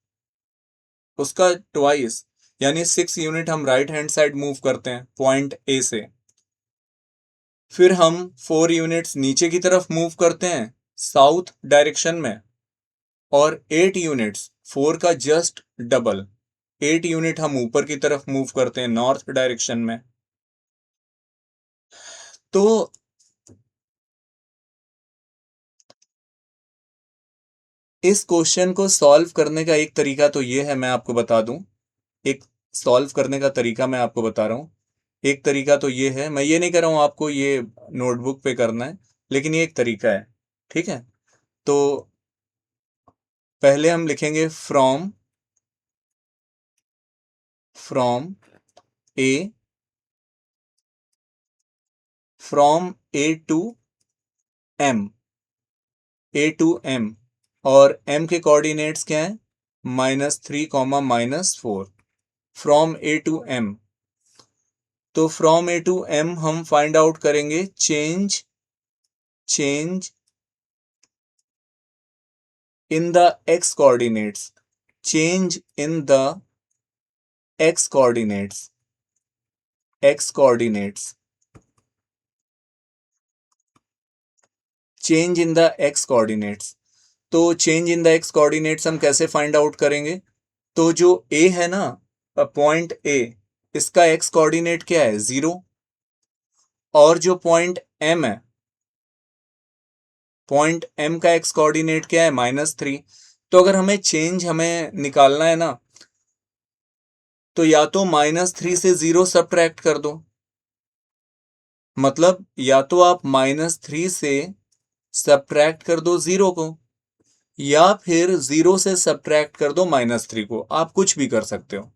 S1: यानी 6 यूनिट हम राइट हैंड साइड मूव करते हैं पॉइंट ए से। फिर हम 4 यूनिट्स नीचे की तरफ मूव करते हैं साउथ डायरेक्शन में। और 8 यूनिट्स 4 का जस्ट डबल 8 यूनिट हम ऊपर की तरफ मूव करते हैं नॉर्थ डायरेक्शन में। तो इस क्वेश्चन को सॉल्व करने का एक तरीका तो ये है, मैं आपको बता दूं। एक सॉल्व करने का तरीका मैं आपको बता रहा हूं। एक तरीका तो ये है, मैं ये नहीं कह रहा हूं आपको ये नोटबुक पे करना है, लेकिन ये एक तरीका है। ठीक है, तो पहले हम लिखेंगे from A from A to M और m के कोऑर्डिनेट्स क्या है, -3, -4 फ्रॉम ए टू एम। तो फ्रॉम ए टू एम हम फाइंड आउट करेंगे change in the x coordinates. Change in the x coordinates change in the x coordinates. तो change in the x coordinates हम कैसे फाइंड आउट करेंगे? तो जो a है ना, पॉइंट a, इसका x कोऑर्डिनेट क्या है, 0। और जो पॉइंट m है, पॉइंट m का x कोऑर्डिनेट क्या है, -3। तो अगर हमें निकालना है ना, तो या तो -3 से 0 सब्ट्रैक्ट कर दो। मतलब या तो आप -3 से सब्ट्रैक्ट कर दो 0 को, या फिर 0 से सब्ट्रैक्ट कर दो -3 को। आप कुछ भी कर सकते हो।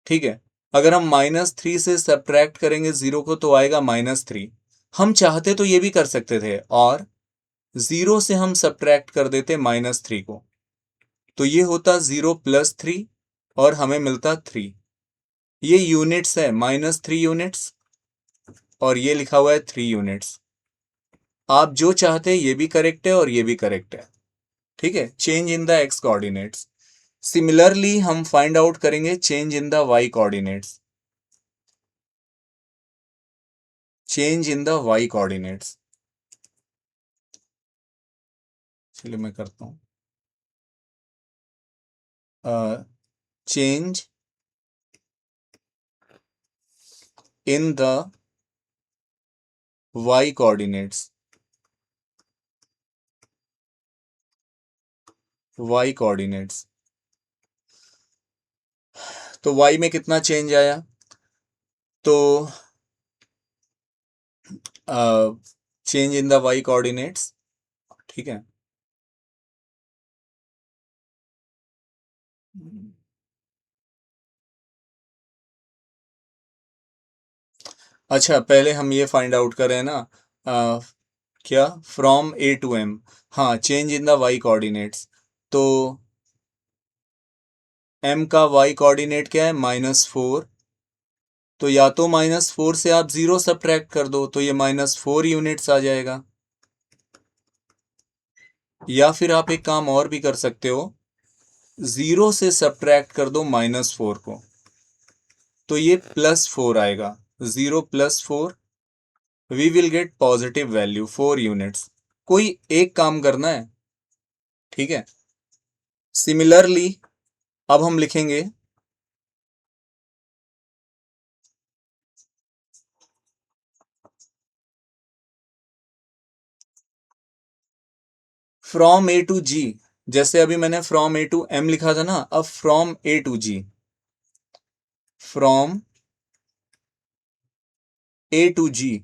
S1: ठीक है, अगर हम -3 से सब्ट्रैक्ट करेंगे 0 को तो आएगा -3। हम चाहते तो ये भी कर सकते थे, और 0 से हम सब्ट्रैक्ट कर देते -3 को, तो ये होता 0 + 3 और हमें मिलता 3। ये यूनिट्स है, -3 यूनिट्स, और ये लिखा हुआ है 3 यूनिट्स। आप जो चाहते हैं ये भी करेक्ट है और ये भी करेक्ट है। ठीक है, change in the x coordinates. Similarly हम फाइंड आउट करेंगे change in the y coordinates. Change in the y coordinates, चलिए मैं करता हूं। Change in the y coordinates. y coordinates, तो y में कितना चेंज आया? तो change in the y coordinates. ठीक है, अच्छा पहले हम ये फाइंड आउट करें ना, क्या, फ्रॉम ए टू एम। हाँ, change in the y coordinates. तो m का y कोऑर्डिनेट क्या है, -4। तो या तो -4 से आप 0 सब्ट्रैक्ट कर दो, तो ये -4 यूनिट्स आ जाएगा। या फिर आप एक काम और भी कर सकते हो, 0 से सब्ट्रैक्ट कर दो -4 को, तो ये +4 आएगा। 0 + 4, we will get positive value 4 units. कोई एक काम करना है। ठीक है, सिमिलरली अब हम लिखेंगे फ्रॉम ए टू जी, जैसे अभी मैंने फ्रॉम ए टू एम लिखा था ना, अब from A to G, from A to G,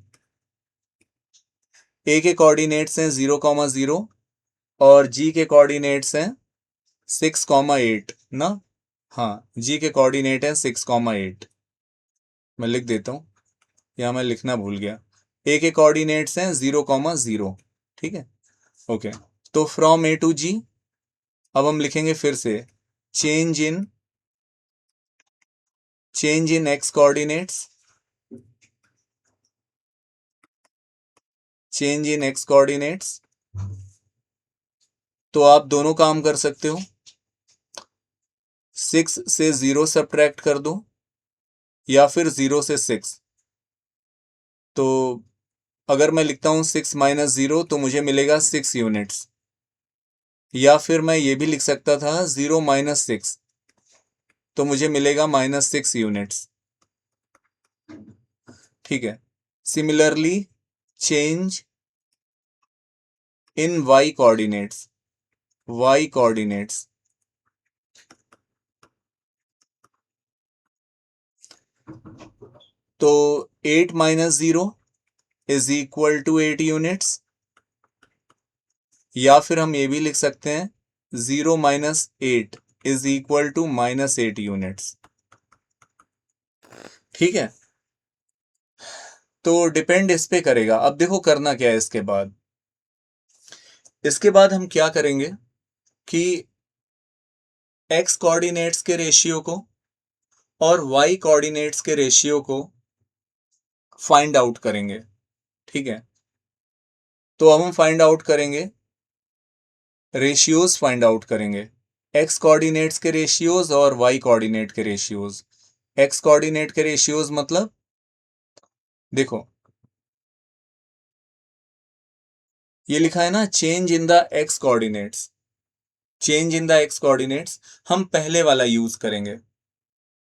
S1: A के कोऑर्डिनेट्स हैं 0,0 और जी के कोऑर्डिनेट्स हैं 6,8 ना। हाँ, जी के कोऑर्डिनेट हैं 6,8। मैं लिख देता हूँ, यहाँ मैं लिखना भूल गया। ए के कोऑर्डिनेट्स हैं 0,0। ठीक है, ओके। तो फ्रॉम ए टू जी, अब हम लिखेंगे फिर से change in X coordinates, change in X coordinates. तो आप दोनों काम कर सकते हो, 6 से 0 सब्ट्रैक्ट कर दो या फिर 0 से 6। तो अगर मैं लिखता हूं 6 माइनस 0 तो मुझे मिलेगा 6 यूनिट्स, या फिर मैं ये भी लिख सकता था 0 माइनस 6 तो मुझे मिलेगा -6 यूनिट्स। ठीक है, similarly change in Y coordinates, Y coordinates. तो 8 minus 0 is equal to 8 units, या फिर हम ये भी लिख सकते हैं 0 minus 8 is equal to -8 units. ठीक है, तो डिपेंड इस पे करेगा। अब देखो करना क्या है इसके बाद। इसके बाद हम क्या करेंगे कि एक्स कोऑर्डिनेट्स के रेशियो को और वाई कोऑर्डिनेट्स के रेशियो को फाइंड आउट करेंगे। ठीक है, तो अब हम फाइंड आउट करेंगे, रेशियोज फाइंड आउट करेंगे, एक्स कोऑर्डिनेट्स के रेशियोज और वाई कोऑर्डिनेट के रेशियोज। एक्स कोऑर्डिनेट के रेशियोज मतलब देखो, ये लिखा है ना change in the X coordinates, change in the X coordinates हम पहले वाला यूज करेंगे।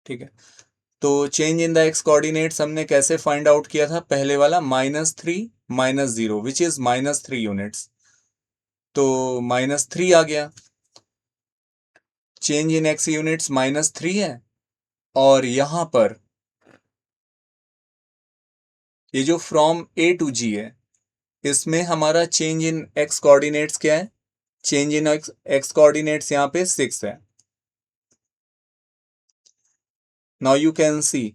S1: ठीक है, तो change in the X coordinates हमने कैसे फाइंड आउट किया था, पहले वाला -3 -0 विच इज -3 यूनिट्स। तो -3 आ गया, चेंज इन एक्स यूनिट्स -3 है, और यहां पर ये जो फ्रॉम ए टू जी है, इसमें हमारा चेंज इन एक्स कोऑर्डिनेट्स क्या है, चेंज इन एक्स कोऑर्डिनेट्स यहाँ पे 6 है। नाउ यू कैन सी,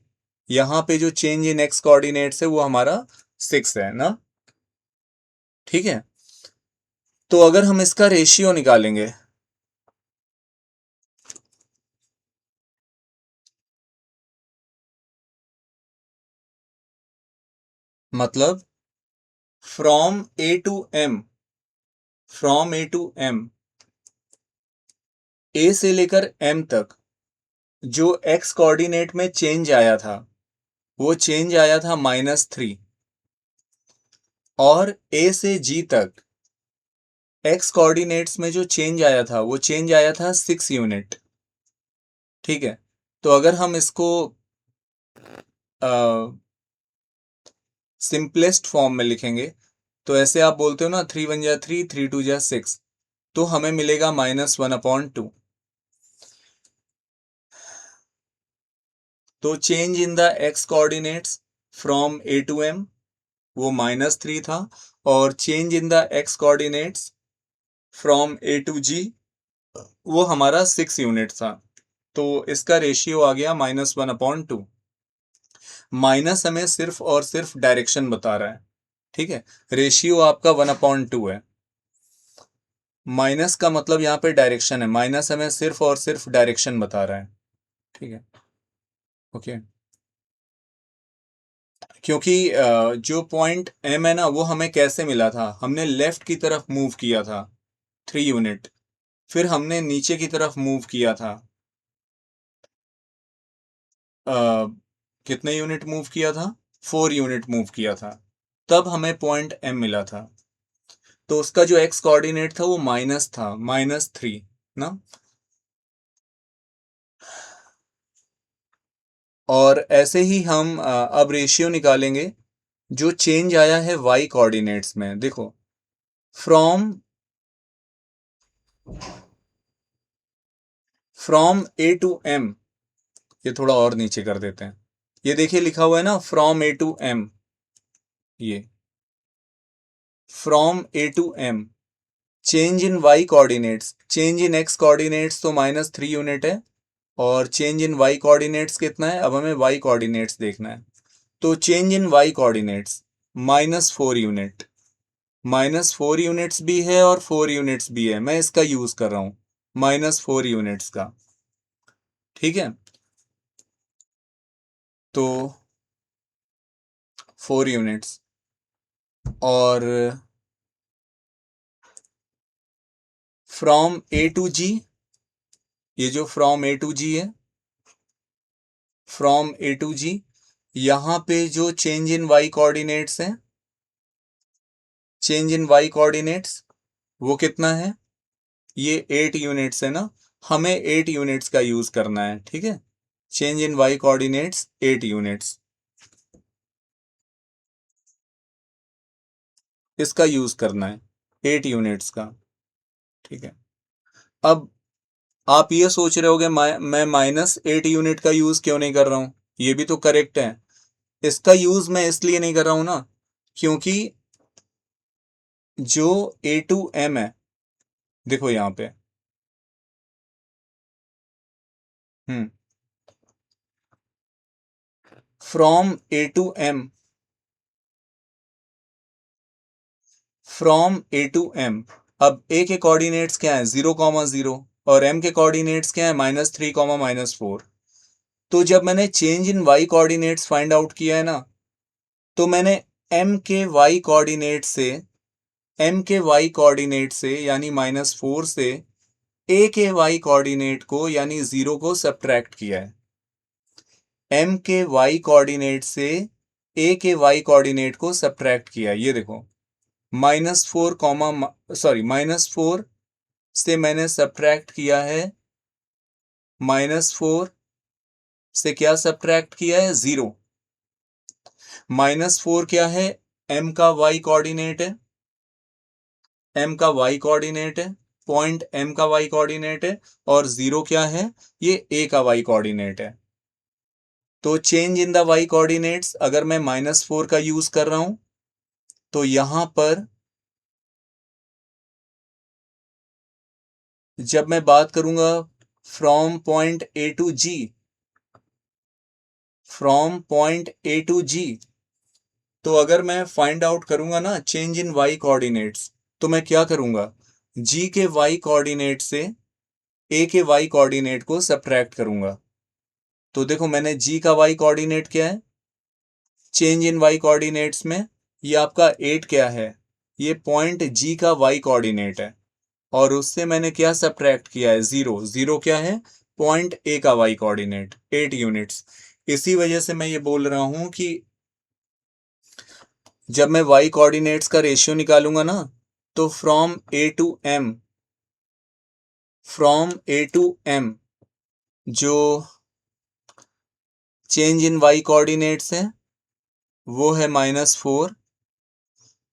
S1: यहाँ पे जो चेंज इन एक्स कोऑर्डिनेट्स है वो हमारा 6 है ना। ठीक है, तो अगर हम इसका रेशियो निकालेंगे, मतलब from A to M, from A to M, A से लेकर एम तक जो एक्स कोऑर्डिनेट में चेंज आया था वो चेंज आया था -3, और ए से जी तक एक्स कोऑर्डिनेट्स में जो चेंज आया था वो चेंज आया था 6 यूनिट। ठीक है, तो अगर हम इसको सिंपलेस्ट फॉर्म में लिखेंगे तो ऐसे आप बोलते हो ना 3 1 जा 3, 3 2 जा 6, तो हमें मिलेगा -1/2। तो change in the X coordinates from A to M वो -3 था, और change in the X coordinates from A to G वो हमारा 6 यूनिट था। तो इसका रेशियो आ गया -1/2। माइनस हमें सिर्फ और सिर्फ डायरेक्शन बता रहा है। ठीक है, रेशियो आपका 1/2 है, माइनस का मतलब यहाँ पे डायरेक्शन है, माइनस हमें सिर्फ और सिर्फ डायरेक्शन बता रहा है। ठीक है, ओके। क्योंकि जो पॉइंट एम है ना वो हमें कैसे मिला था, हमने लेफ्ट की तरफ मूव किया था 3 यूनिट, फिर हमने नीचे की तरफ मूव किया था, कितने यूनिट मूव किया था, 4 यूनिट मूव किया था, तब हमें पॉइंट एम मिला था। तो उसका जो एक्स कोऑर्डिनेट था वो माइनस था, -3 ना। और ऐसे ही हम अब रेशियो निकालेंगे जो चेंज आया है वाई कोऑर्डिनेट्स में। देखो, from from A to M, ये थोड़ा और नीचे कर देते हैं। ये देखिए लिखा हुआ है ना, फ्रॉम ए टू एम, ये from A to M. Change in Y coordinates, change in X coordinates तो -3 यूनिट है, और चेंज इन वाई कोऑर्डिनेट्स कितना है, अब हमें वाई कोऑर्डिनेट्स देखना है। तो change in Y coordinates -4 unit, -4 units भी है और 4 यूनिट्स भी है, मैं इसका यूज कर रहा हूं, -4 यूनिट्स का। ठीक है, तो 4 यूनिट्स, और फ्रॉम ए टू जी, ये जो फ्रॉम ए टू जी है, फ्रॉम ए टू जी, यहां पे जो चेंज इन वाई कोऑर्डिनेट्स है, चेंज इन वाई कोऑर्डिनेट्स वो कितना है, ये 8 यूनिट्स है ना, हमें 8 यूनिट्स का यूज करना है। ठीक है, change in Y coordinates 8 units, इसका यूज करना है, 8 यूनिट्स का। ठीक है, अब आप ये सोच रहे होगे मैं -8 यूनिट का यूज क्यों नहीं कर रहा हूं, ये भी तो करेक्ट है। इसका यूज मैं इसलिए नहीं कर रहा हूं ना, क्योंकि जो ए टू एम है, देखो यहां पे, hmm, from A to M, from A to M, अब ए के कोऑर्डिनेट्स क्या है, 0,0, और एम के कोऑर्डिनेट्स क्या है, -3, -4। तो जब मैंने change in Y coordinates find out किया है ना, तो मैंने एम के वाई कोऑर्डिनेट से, एम के वाई कोऑर्डिनेट से यानी -4 से ए के वाई कोऑर्डिनेट को यानी 0 को सब्ट्रैक्ट किया है। एम के वाई कोऑर्डिनेट से ए के वाई कोऑर्डिनेट को सब्ट्रैक्ट किया है, ये देखो, -4 से मैंने सब्ट्रैक्ट किया है, -4 से क्या सब्ट्रैक्ट किया है, 0। -4 क्या है, एम का वाई कोऑर्डिनेट है, एम का वाई कोऑर्डिनेट है, पॉइंट एम का वाई कोऑर्डिनेट है, और 0 क्या है, ये ए का वाई कोऑर्डिनेट है। तो change in the Y coordinates अगर मैं -4 का यूज कर रहा हूं, तो यहां पर जब मैं बात करूंगा from point A to G, from point A to G, तो अगर मैं फाइंड आउट करूंगा ना चेंज इन वाई कोऑर्डिनेट्स, तो मैं क्या करूंगा, जी के वाई कोऑर्डिनेट से ए के वाई कोऑर्डिनेट को सब्ट्रैक्ट करूंगा। तो देखो मैंने जी का वाई कोऑर्डिनेट क्या है, चेंज इन वाई कोऑर्डिनेट्स में ये आपका 8 क्या है, ये पॉइंट जी का वाई कोऑर्डिनेट है, और उससे मैंने क्या सब्ट्रैक्ट किया है, 0। 0 क्या है, पॉइंट ए का वाई कोऑर्डिनेट, 8 यूनिट्स। इसी वजह से मैं ये बोल रहा हूं कि जब मैं वाई कोऑर्डिनेट्स का रेशियो निकालूंगा ना, तो from A to M, from A to M जो चेंज इन वाई कोऑर्डिनेट्स है वो है -4,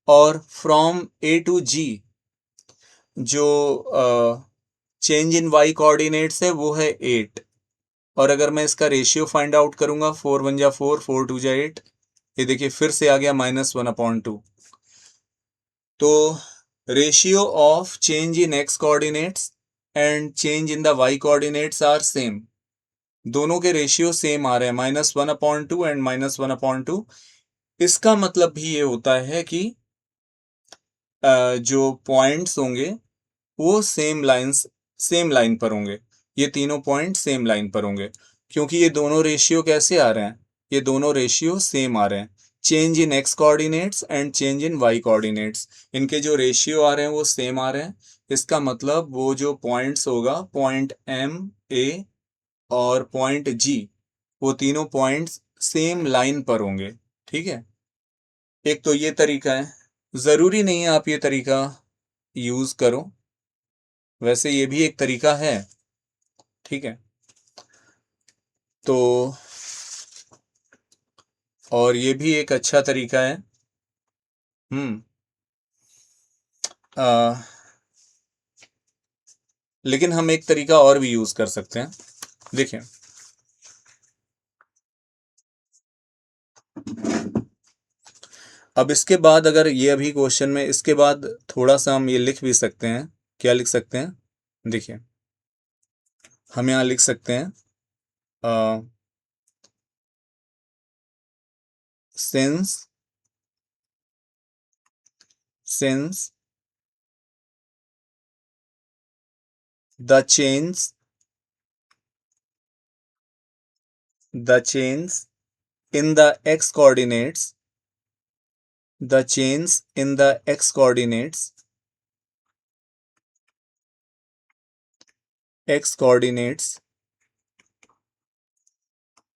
S1: और फ्रॉम ए टू जी जो चेंज इन वाई कोऑर्डिनेट्स है वो है 8। और अगर मैं इसका रेशियो फाइंड आउट करूंगा, 4 1 जा 4, 4 2 जा 8, ये देखिए फिर से आ गया -1/2। तो ratio of change in X coordinates and change in the Y coordinates are same, दोनों के रेशियो सेम आ रहे हैं, -1/2 एंड -1/2। इसका मतलब भी ये होता है कि जो पॉइंट्स होंगे वो सेम लाइन पर होंगे, ये तीनों पॉइंट सेम लाइन पर होंगे, क्योंकि ये दोनों रेशियो कैसे आ रहे हैं, ये दोनों रेशियो सेम आ रहे हैं, change in X coordinates and change in Y coordinates, इनके जो रेशियो आ रहे हैं वो सेम आ रहे हैं। इसका मतलब वो जो पॉइंट्स होगा, पॉइंट एम, ए और पॉइंट जी, वो तीनों पॉइंट्स सेम लाइन पर होंगे। ठीक है, एक तो ये तरीका है, जरूरी नहीं है आप ये तरीका यूज करो, वैसे ये भी एक तरीका है। ठीक है, तो और ये भी एक अच्छा तरीका है। हम्म, आ, लेकिन हम एक तरीका और भी यूज कर सकते हैं। देखिए, अब इसके बाद अगर ये अभी क्वेश्चन में इसके बाद थोड़ा सा हम ये लिख भी सकते हैं। क्या लिख सकते हैं? देखिए, हम यहाँ लिख सकते हैं since the chains in the x coordinates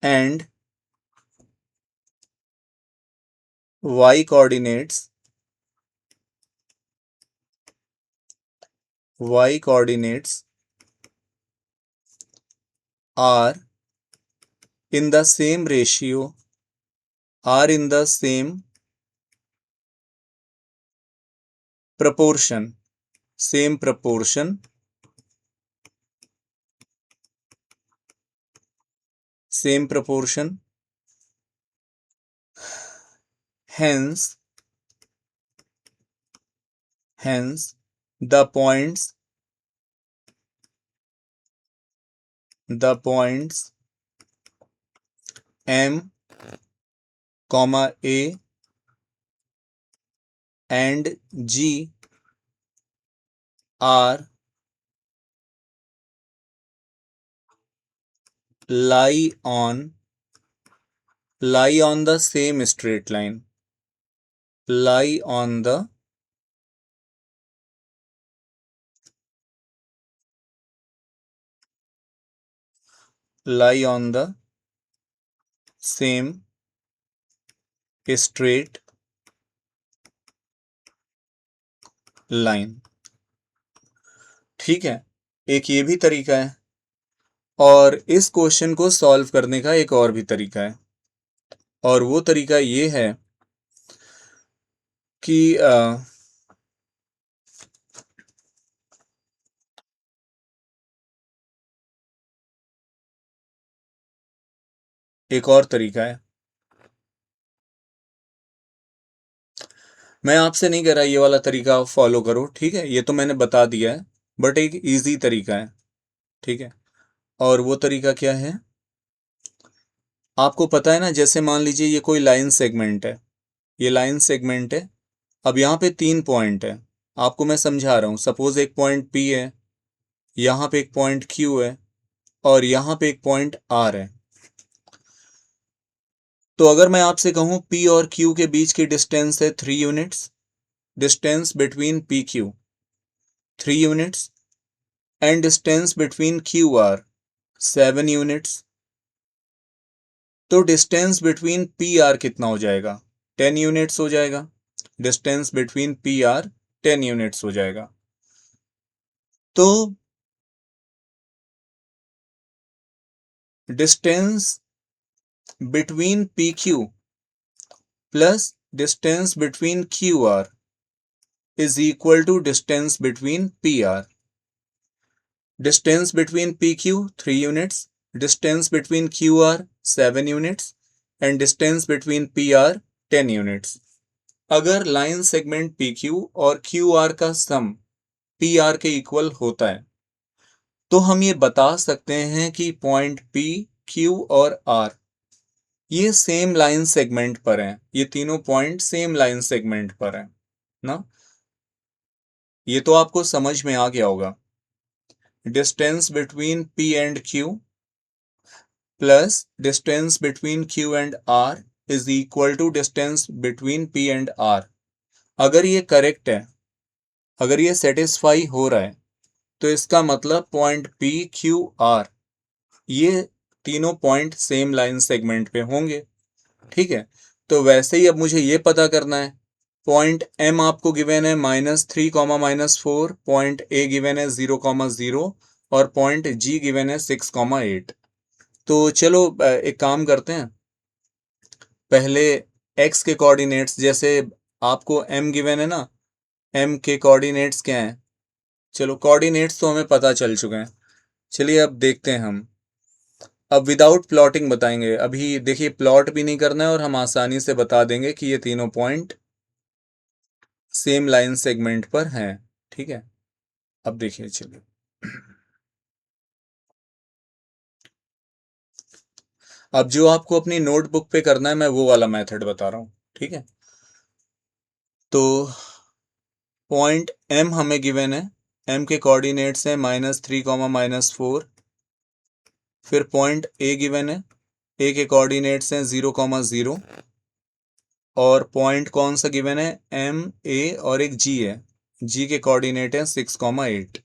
S1: and y coordinates are in the same ratio are in the same proportion hence the points M, A and G are lie on the same straight line. Lie on the same straight line. ठीक है, एक ये भी तरीका है, और इस क्वेश्चन को सॉल्व करने का एक और भी तरीका है, और वो तरीका ये है कि एक और तरीका है। मैं आपसे नहीं कह रहा ये वाला तरीका फॉलो करो, ठीक है, ये तो मैंने बता दिया है, बट एक इजी तरीका है, ठीक है। और वो तरीका क्या है? आपको पता है ना, जैसे मान लीजिए ये कोई लाइन सेगमेंट है, ये लाइन सेगमेंट है। अब यहाँ पे 3 पॉइंट है, आपको मैं समझा रहा हूँ। सपोज एक पॉइंट P है, यहाँ पे एक पॉइंट Q है, और यहाँ पे एक पॉइंट R है। तो अगर मैं आपसे कहूँ P और Q के बीच की डिस्टेंस है 3 units, distance between PQ 3 units, and distance between QR 7 units, तो डिस्टेंस बिटवीन PR कितना हो जाएगा? 10 यूनिट्स हो जाएगा। डिस्टेंस बिटवीन PR 10 यूनिट्स हो जाएगा। तो distance between PQ plus distance between QR is equal to distance between PR. Distance between PQ 3 units, distance between QR 7 units, and distance between PR 10 units. अगर लाइन सेगमेंट PQ और QR का सम PR के इक्वल होता है, तो हम ये बता सकते हैं कि पॉइंट P, Q और R ये सेम लाइन सेगमेंट पर हैं। ये तीनों पॉइंट सेम लाइन सेगमेंट पर हैं ना। ये तो आपको समझ में आ गया होगा। Distance between P and Q plus distance between Q and R is equal to distance between P and R। अगर ये करेक्ट है, अगर ये सेटिस्फाई हो रहा है, तो इसका मतलब पॉइंट P, Q, R ये तीनों पॉइंट सेम लाइन सेगमेंट पे होंगे, ठीक है। तो वैसे ही अब मुझे ये पता करना है, पॉइंट M आपको गिवन है -3, -4, पॉइंट A गिवन है 0, 0 और पॉइंट G गिवन है 6, 8। तो चलो एक काम करते हैं, पहले x के कोऑर्डिनेट्स, जैसे आपको M गिवन है ना, M के कोऑर्डिनेट्स क्या हैं? चलो कोऑर्डिनेट्स तो हमें पता चल चुके हैं। चलिए अब देखते हैं हम। अब विदाउट प्लॉटिंग बताएंगे। अभी देखिए प्लॉट भी नहीं करना है और हम आसानी से बता देंगे कि ये तीनों पॉइंट सेम लाइन सेगमेंट पर हैं। ठीक है, अब देखिए चलिए। अब जो आपको अपनी नोटबुक पे करना है मैं वो वाला मेथड बता रहा हूँ। ठीक है, तो पॉइंट एम हमें गिवन है। एम के कोऑर्डिनेट्स हैं -3, -4। फिर पॉइंट ए गिवन है। ए के कोऑर्डिनेट्स हैं 0, 0। और पॉइंट कौन सा गिवन है? एम, ए और एक जी है। जी के कोऑर्डिनेट हैं 6, 8।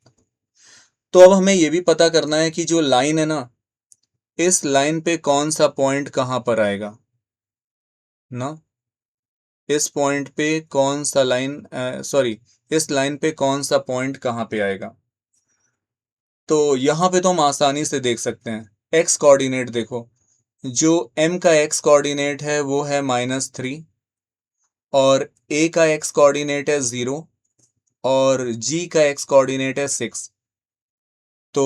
S1: तो अब हमें ये भी पता करना है कि जो लाइन है ना, इस लाइन पे कौन सा पॉइंट कहां पर आएगा ना। इस पॉइंट पे कौन सा लाइन, सॉरी, इस लाइन पे कौन सा पॉइंट कहां पे आएगा। तो यहां पे तो हम आसानी से देख सकते हैं। एक्स कोऑर्डिनेट देखो, जो एम का एक्स कोऑर्डिनेट है वो है -3, और ए का एक्स कोऑर्डिनेट है 0, और जी का एक्स कोऑर्डिनेट है 6। तो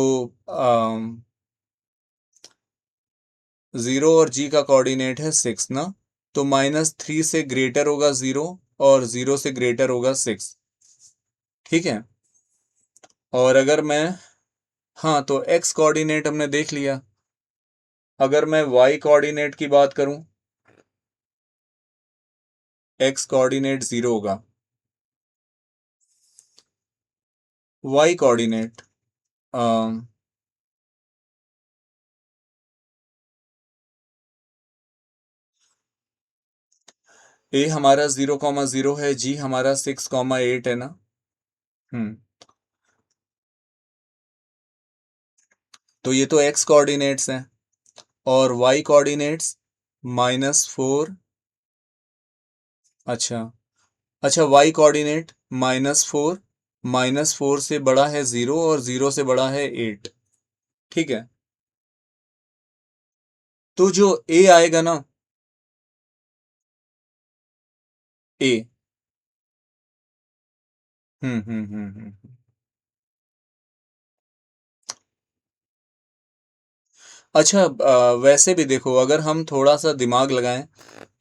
S1: 0 और जी का कोऑर्डिनेट है 6 ना। तो -3 से ग्रेटर होगा 0, और 0 से ग्रेटर होगा 6। ठीक है, और अगर मैं, हाँ तो एक्स कोऑर्डिनेट हमने देख लिया। अगर मैं वाई कोऑर्डिनेट की बात करूं, एक्स कोऑर्डिनेट 0 होगा। वाई कोऑर्डिनेट, ए हमारा 0, 0 है, जी हमारा 6, 8 है ना। हम्म, तो ये तो एक्स कोऑर्डिनेट्स हैं। और वाई कोऑर्डिनेट्स -4। अच्छा, अच्छा, वाई कोऑर्डिनेट -4, -4 से बड़ा है 0, और 0 से बड़ा है 8। ठीक है, तो जो ए आएगा ना, ए, हम्म, हम्म, हम्म, अच्छा, वैसे भी देखो, अगर हम थोड़ा सा दिमाग लगाएं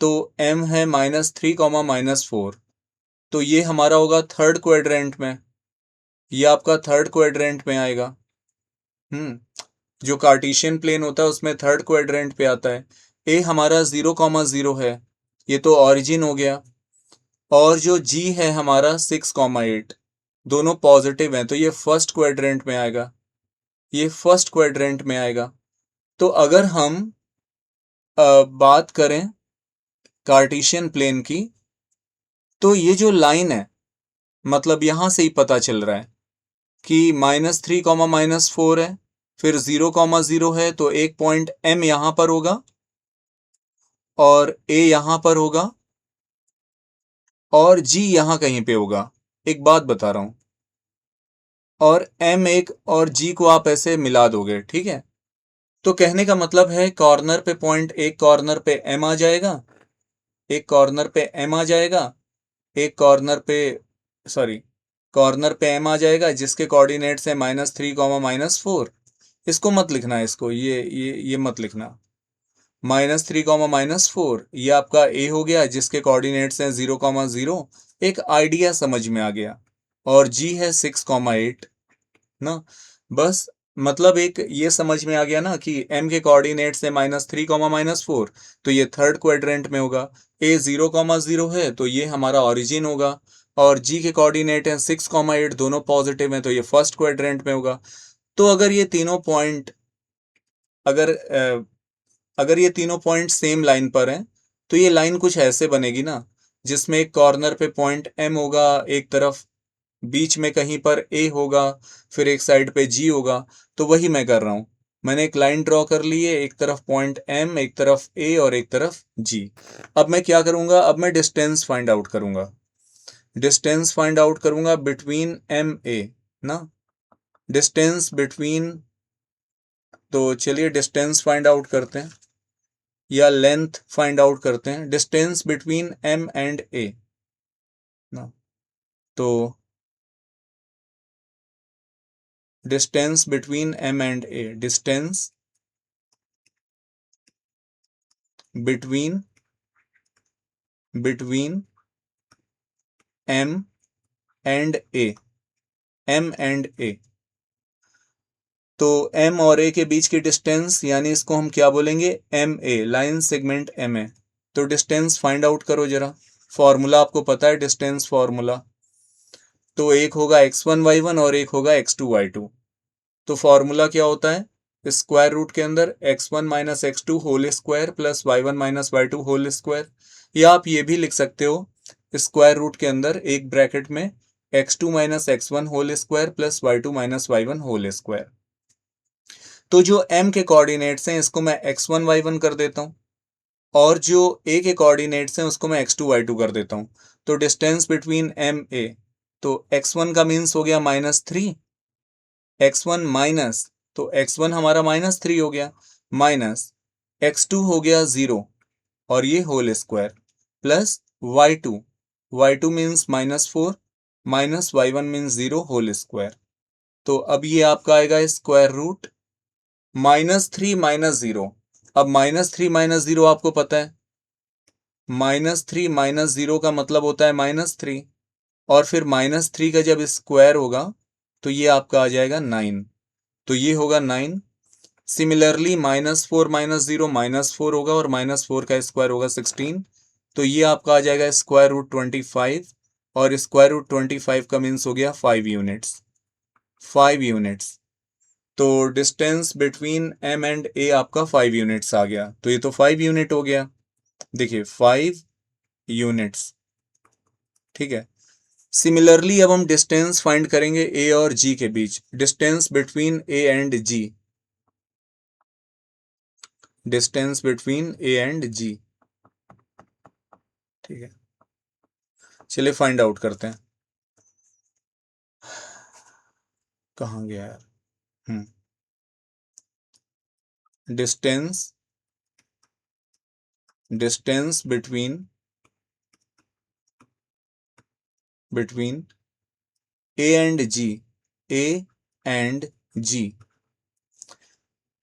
S1: तो m है -3, -4। तो ये हमारा होगा थर्ड क्वाड्रेंट में। ये आपका थर्ड क्वाड्रेंट में आएगा। जो कार्टेशियन प्लेन होता है उसमें थर्ड क्वाड्रेंट पे आता है। ए हमारा 0, 0 है, ये तो ऑरिजिन हो गया। और जो जी है हमारा 6, 8, दोनों पॉजिटिव हैं, तो ये फर्स्ट क्वाड्रेंट में आएगा। ये फर्स्ट क्वाड्रेंट में आएगा। तो अगर हम बात करें कार्टेशियन प्लेन की, तो ये जो लाइन है, मतलब यहां से ही पता चल रहा है कि -3, -4 है, फिर 0, 0 है, तो एक पॉइंट एम यहां पर होगा और ए यहां पर होगा और जी यहां कहीं पे होगा। एक बात बता रहा हूं, और एम एक और जी को आप ऐसे मिला दोगे। ठीक है, तो कहने का मतलब है कॉर्नर पे पॉइंट, एक कॉर्नर पे एम आ जाएगा, एक कॉर्नर पे एम आ जाएगा, एक कॉर्नर पे, सॉरी, कॉर्नर पे एम आ जाएगा जिसके कोऑर्डिनेट्स है -3, -4। इसको मत लिखना, इसको ये मत लिखना। -3, -4 ये आपका ए हो गया जिसके कोऑर्डिनेट्स हैं 0, 0। एक आइडिया समझ में आ गया। और जी है 6, 8 ना। बस, मतलब एक ये समझ में आ गया ना कि एम के कोऑर्डिनेट्स है -3, -4, तो ये थर्ड क्वाड्रेंट में होगा। ए 0, 0 है तो ये हमारा ओरिजिन होगा। और जी के कोऑर्डिनेट हैं 6, 8, दोनों पॉजिटिव हैं, तो ये फर्स्ट क्वाड्रेंट में होगा। तो अगर ये तीनों पॉइंट, अगर अगर ये तीनों पॉइंट सेम लाइन पर हैं, तो ये लाइन कुछ ऐसे बनेगी ना, जिसमें एक कॉर्नर पे पॉइंट एम होगा, एक तरफ बीच में कहीं पर ए होगा, फिर एक साइड पे जी होगा। तो वही मैं कर रहा हूं। मैंने एक लाइन ड्रॉ कर ली है, एक तरफ पॉइंट एम, एक तरफ ए और एक तरफ जी। अब मैं क्या करूंगा? अब मैं डिस्टेंस फाइंड आउट करूंगा। डिस्टेंस फाइंड आउट करूंगा बिटवीन एम ए ना। डिस्टेंस बिटवीन, तो चलिए डिस्टेंस फाइंड आउट करते हैं, या लेंथ फाइंड आउट करते हैं। डिस्टेंस बिटवीन एम एंड ए ना। तो distance between m and a, distance between m and a, m and a। तो m और a के बीच की डिस्टेंस यानी इसको हम क्या बोलेंगे, M A, line segment M A. तो डिस्टेंस फाइंड आउट करो जरा, फॉर्मूला आपको पता है डिस्टेंस फॉर्मूला, तो एक होगा x1y1 और एक होगा x2y2। तो फॉर्मूला क्या होता है, स्क्वायर रूट के अंदर x1 minus x2 whole square plus y1 minus y2 whole square, या आप ये भी लिख सकते हो स्क्वायर रूट के अंदर एक ब्रैकेट में x2 minus x1 whole square plus y2 minus y1 whole square. तो जो m के कोऑर्डिनेट्स हैं इसको मैं x1 y1 कर देता हूं, और जो a के कोऑर्डिनेट्स हैं उसको मैं x2 y2 कर देता हूं। तो डिस्टेंस बिटवीन m a, तो x1 का मीन्स हो गया -3, x1 माइनस, तो x1 हमारा -3 हो गया, माइनस x2 हो गया 0 और ये whole square plus y2, y2 means -4 minus y1 means 0 whole square. तो अब ये आपका आएगा स्क्वायर रूट -3 माइनस 0। अब -3 माइनस 0 आपको पता है, -3 माइनस 0 का मतलब होता है -3, और फिर -3 का जब स्क्वायर होगा तो ये आपका आ जाएगा 9, तो ये होगा 9। सिमिलरली -4 माइनस 0 -4 होगा और -4 का स्क्वायर होगा 16, तो ये आपका आ जाएगा स्क्वायर रूट 25, और स्क्वायर रूट 25 का मीन्स हो गया 5 यूनिट्स, 5 यूनिट्स। तो distance between m and a आपका 5 यूनिट्स आ गया, तो ये तो 5 यूनिट हो गया, देखिए 5 यूनिट्स, ठीक है। सिमिलरली अब हम डिस्टेंस फाइंड करेंगे a और g के बीच, distance between a and g, distance between a and g, ठीक है। चलिए फाइंड आउट करते हैं, कहाँ गया यार, distance, distance between a and g, a and g,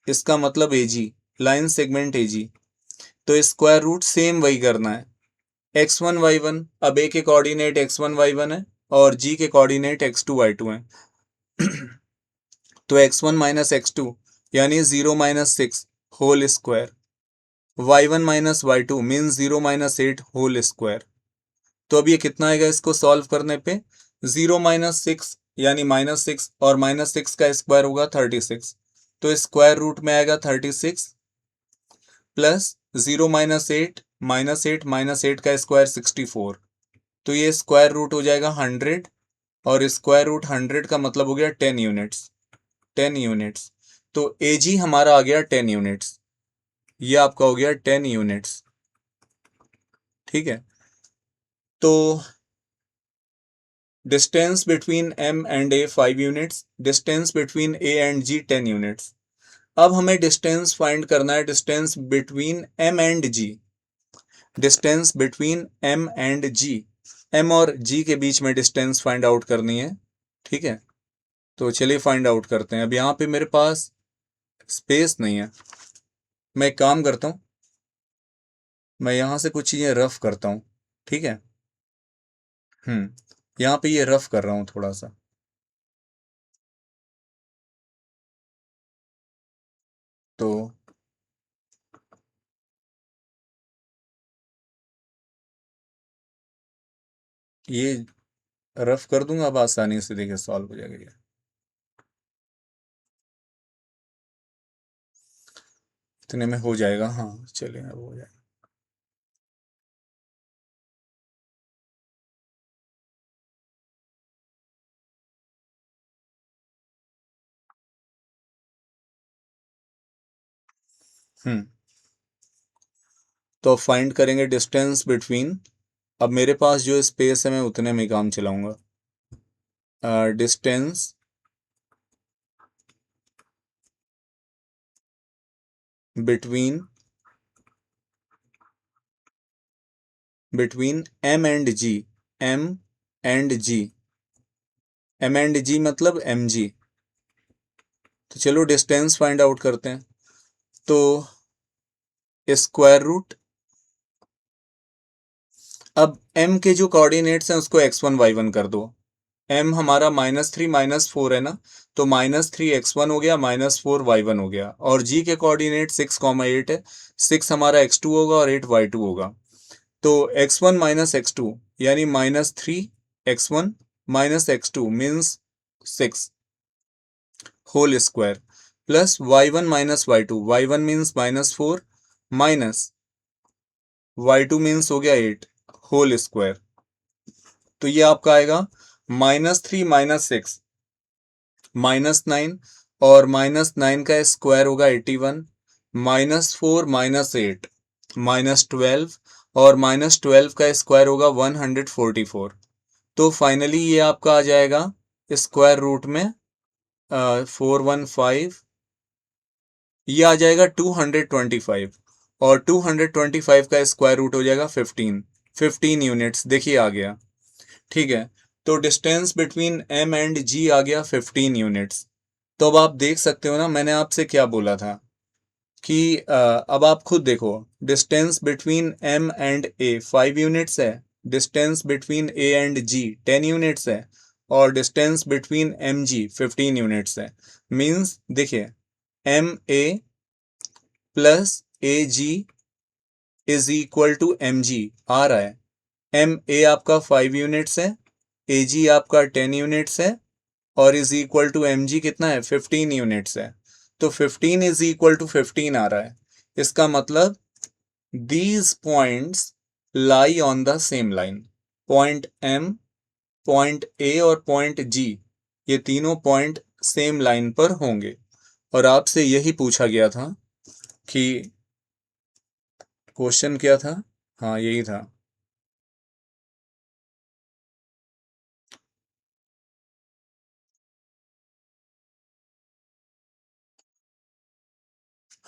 S1: इसका मतलब AG, लाइन सेगमेंट AG। तो स्क्वायर रूट सेम वही करना है, x1 y1, अब a के कोऑर्डिनेट x1 y1 है और g के कोऑर्डिनेट x2 y2 है। तो x1 माइनस x2 यानी 0 minus 6 whole square, y1 minus y2 means 0 minus 8 whole square. तो अब ये कितना आएगा इसको सॉल्व करने पे, 0 माइनस 6 यानी -6 और -6 का स्क्वायर होगा 36, तो स्क्वायर रूट में आएगा 36 प्लस 0 माइनस 8 माइनस 8 का स्क्वायर 64, तो ये स्क्वायर रूट हो जाएगा 100, और स्क्वायर रूट 100 का मतलब हो गया 10 यूनिट्स, 10 यूनिट्स। तो AG हमारा आ गया 10 यूनिट्स, ये आपका हो गया 10 यूनिट्स, ठीक है। तो distance between m and a 5 units, distance between a and g 10 units. अब हमें डिस्टेंस फाइंड करना है, distance between m and g, distance between m and g, m और g के बीच में डिस्टेंस फाइंड आउट करनी है, ठीक है। तो चलिए फाइंड आउट करते हैं। अब यहाँ पे मेरे पास स्पेस नहीं है, मैं एक काम करता हूँ, मैं यहाँ से कुछ चीज़ें रफ करता हूँ, ठीक है। यहाँ पे ये रफ कर रहा हूँ थोड़ा सा, तो ये रफ कर दूंगा, अब आसानी से देखिए सॉल्व हो जाएगा ये। इतने में हो जाएगा, हाँ चलिए अब हो जाएगा। हम्म तो फाइंड करेंगे डिस्टेंस बिटवीन, अब मेरे पास जो स्पेस है मैं उतने में ही काम चलाऊंगा, distance between m and g, m and g, m and g मतलब mg, तो चलो डिस्टेंस फाइंड आउट करते हैं। तो स्क्वायर रूट, अब m के जो कोऑर्डिनेट्स हैं उसको x1 y1 कर दो। m हमारा -3 -4 है ना, तो -3 x1 हो गया, -4 y1 हो गया। और g के कोऑर्डिनेट 6, 8 है, 6 हमारा x2 होगा और 8 y2 होगा। तो x1 -x2 यानी -3 x1 -x2 means 6 whole square, plus y1 -y2, y1 means -4 minus y2 means हो गया 8 होल स्क्वायर। तो ये आपका आएगा -3 -6 -9, और -9 का स्क्वायर होगा 81, -4 -8 -12, और -12 का स्क्वायर होगा 144। तो फाइनली ये आपका आ जाएगा स्क्वायर रूट में 415, ये आ जाएगा 225, और 225 का स्क्वायर रूट हो जाएगा 15 यूनिट्स। देखिए आ गया, ठीक है। तो distance between m and g आ गया 15 यूनिट्स। तो अब आप देख सकते हो ना, मैंने आपसे क्या बोला था कि अब आप खुद देखो, distance between m and a 5 units है, distance between a and g 10 units है, और डिस्टेंस बिटवीन mg 15 यूनिट्स है। मीन्स देखिए ma plus ag is equal to mg आ रहा है। ma आपका 5 यूनिट्स है, ag आपका 10 यूनिट्स है, और इज इक्वल टू mg कितना है 15 यूनिट्स है। तो 15 इज इक्वल टू 15 आ रहा है। इसका मतलब these points lie on the same line. Point m, point a और पॉइंट g, ये तीनों पॉइंट सेम लाइन पर होंगे। और आपसे यही पूछा गया था कि क्वेश्चन क्या था, हाँ यही था।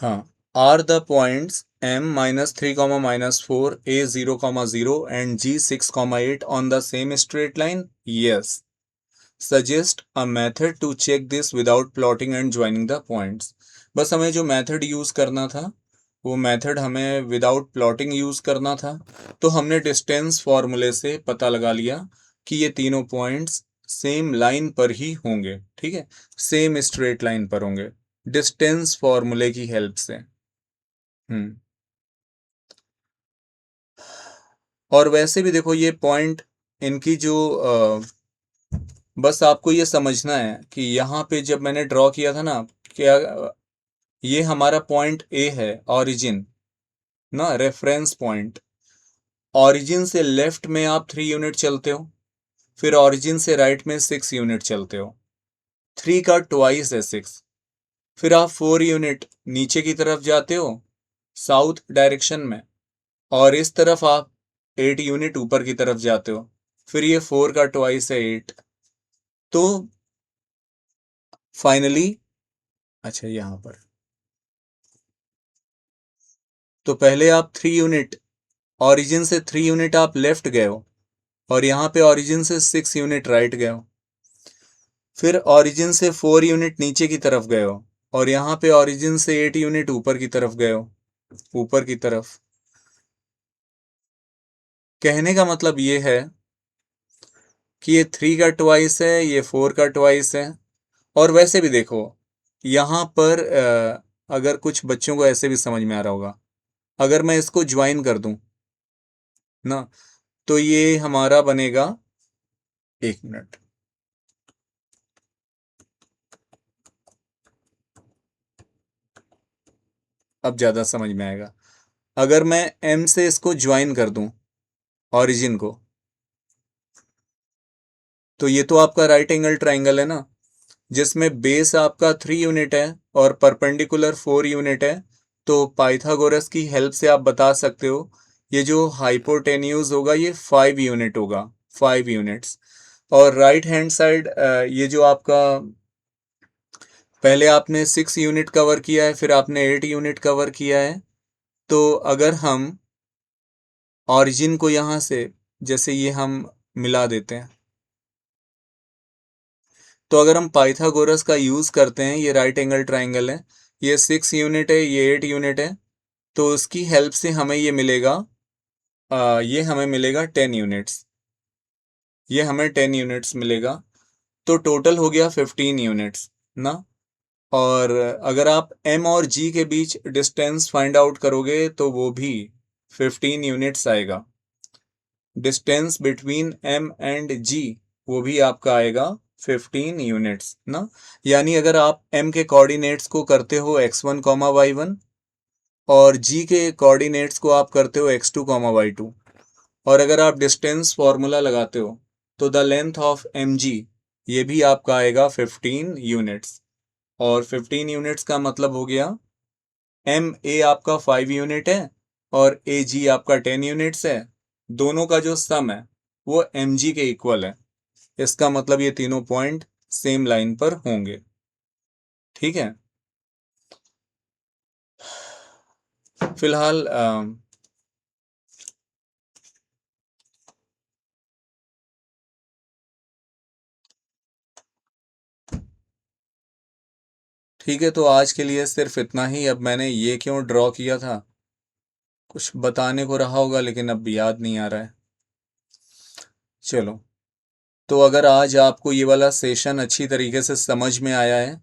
S1: हाँ, are the points m -3, -4, a 0, 0 and g 6, 8 on the same straight line? Yes. Suggest a method to check this without plotting and joining the points. बस हमें जो मेथड यूज करना था, वो मेथड हमें विदाउट प्लॉटिंग यूज करना था। तो हमने डिस्टेंस फॉर्मूले से पता लगा लिया कि ये तीनों पॉइंट्स सेम लाइन पर ही होंगे, ठीक है, सेम स्ट्रेट लाइन पर होंगे डिस्टेंस फॉर्मूले की हेल्प से। और वैसे भी देखो ये पॉइंट, इनकी जो बस आपको ये समझना है कि यहाँ पे जब मैंने ड्रॉ किया था ना, क्या ये हमारा पॉइंट ए है, ओरिजिन ना, रेफरेंस पॉइंट। ओरिजिन से लेफ्ट में आप 3 यूनिट चलते हो, फिर ओरिजिन से राइट में 6 यूनिट चलते हो, 3 का ट्वाइस है 6। फिर आप 4 यूनिट नीचे की तरफ जाते हो साउथ डायरेक्शन में, और इस तरफ आप 8 यूनिट ऊपर की तरफ जाते हो, फिर ये 4 का ट्वाइस है 8। तो फाइनली, अच्छा यहां पर, तो पहले आप 3 यूनिट, ओरिजिन से 3 यूनिट आप लेफ्ट गए हो, और यहाँ पे ओरिजिन से 6 यूनिट राइट गए हो, फिर ओरिजिन से 4 यूनिट नीचे की तरफ गए हो, और यहाँ पे ओरिजिन से 8 यूनिट ऊपर की तरफ गए हो, ऊपर की तरफ। कहने का मतलब ये है कि ये 3 का ट्वाइस है, ये 4 का ट्वाइस है। और वैसे भी देखो यहाँ पर अगर कुछ बच्चों को ऐसे भी समझ में आ रहा होगा, अगर मैं इसको ज्वाइन कर दूं ना, तो ये हमारा बनेगा, 1 मिनट, अब ज्यादा समझ में आएगा। अगर मैं m से इसको ज्वाइन कर दूं ओरिजिन को, तो ये तो आपका राइट एंगल ट्राइंगल है ना, जिसमें बेस आपका 3 यूनिट है और परपेंडिकुलर 4 यूनिट है। तो पाइथागोरस की हेल्प से आप बता सकते हो ये जो हाइपोटेन्यूज होगा ये 5 यूनिट होगा, 5 यूनिट्स। और राइट हैंड साइड ये जो आपका, पहले आपने 6 यूनिट कवर किया है, फिर आपने 8 यूनिट कवर किया है। तो अगर हम ऑरिजिन को यहाँ से, जैसे ये हम मिला देते हैं, तो अगर हम पाइथागोरस का यूज करते हैं, ये राइट एंगल ट्राइंगल है, ये 6 यूनिट है, ये 8 यूनिट है, तो उसकी हेल्प से हमें ये मिलेगा, ये हमें मिलेगा 10 यूनिट्स, ये हमें 10 यूनिट्स मिलेगा। तो टोटल हो गया 15 यूनिट्स ना। और अगर आप m और g के बीच डिस्टेंस फाइंड आउट करोगे तो वो भी 15 यूनिट्स आएगा। Distance between m and g वो भी आपका आएगा 15 यूनिट्स ना। यानी अगर आप m के कोऑर्डिनेट्स को करते हो x1, y1 और g के कोऑर्डिनेट्स को आप करते हो x2, y2, और अगर आप डिस्टेंस फॉर्मूला लगाते हो तो द लेंथ ऑफ mg ये भी आपका आएगा 15 यूनिट्स। और 15 यूनिट्स का मतलब हो गया MA आपका 5 यूनिट है और AG आपका 10 यूनिट्स है, दोनों का जो सम है वो MG के इक्वल है। इसका मतलब ये तीनों पॉइंट सेम लाइन पर होंगे। ठीक है, फिलहाल ठीक है, तो आज के लिए सिर्फ इतना ही। अब मैंने ये क्यों ड्रॉ किया था, कुछ बताने को रहा होगा लेकिन अब याद नहीं आ रहा है। चलो, तो अगर आज आपको ये वाला सेशन अच्छी तरीके से समझ में आया है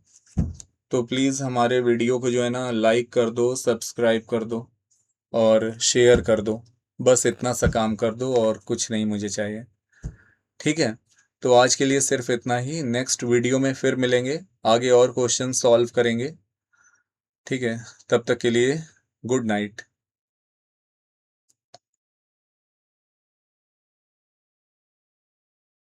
S1: तो प्लीज़ हमारे वीडियो को जो है ना लाइक कर दो, सब्सक्राइब कर दो और शेयर कर दो। बस इतना सा काम कर दो और कुछ नहीं मुझे चाहिए। ठीक है, तो आज के लिए सिर्फ इतना ही। नेक्स्ट वीडियो में फिर मिलेंगे, आगे और क्वेश्चन सॉल्व करेंगे। ठीक है, तब तक के लिए गुड नाइट।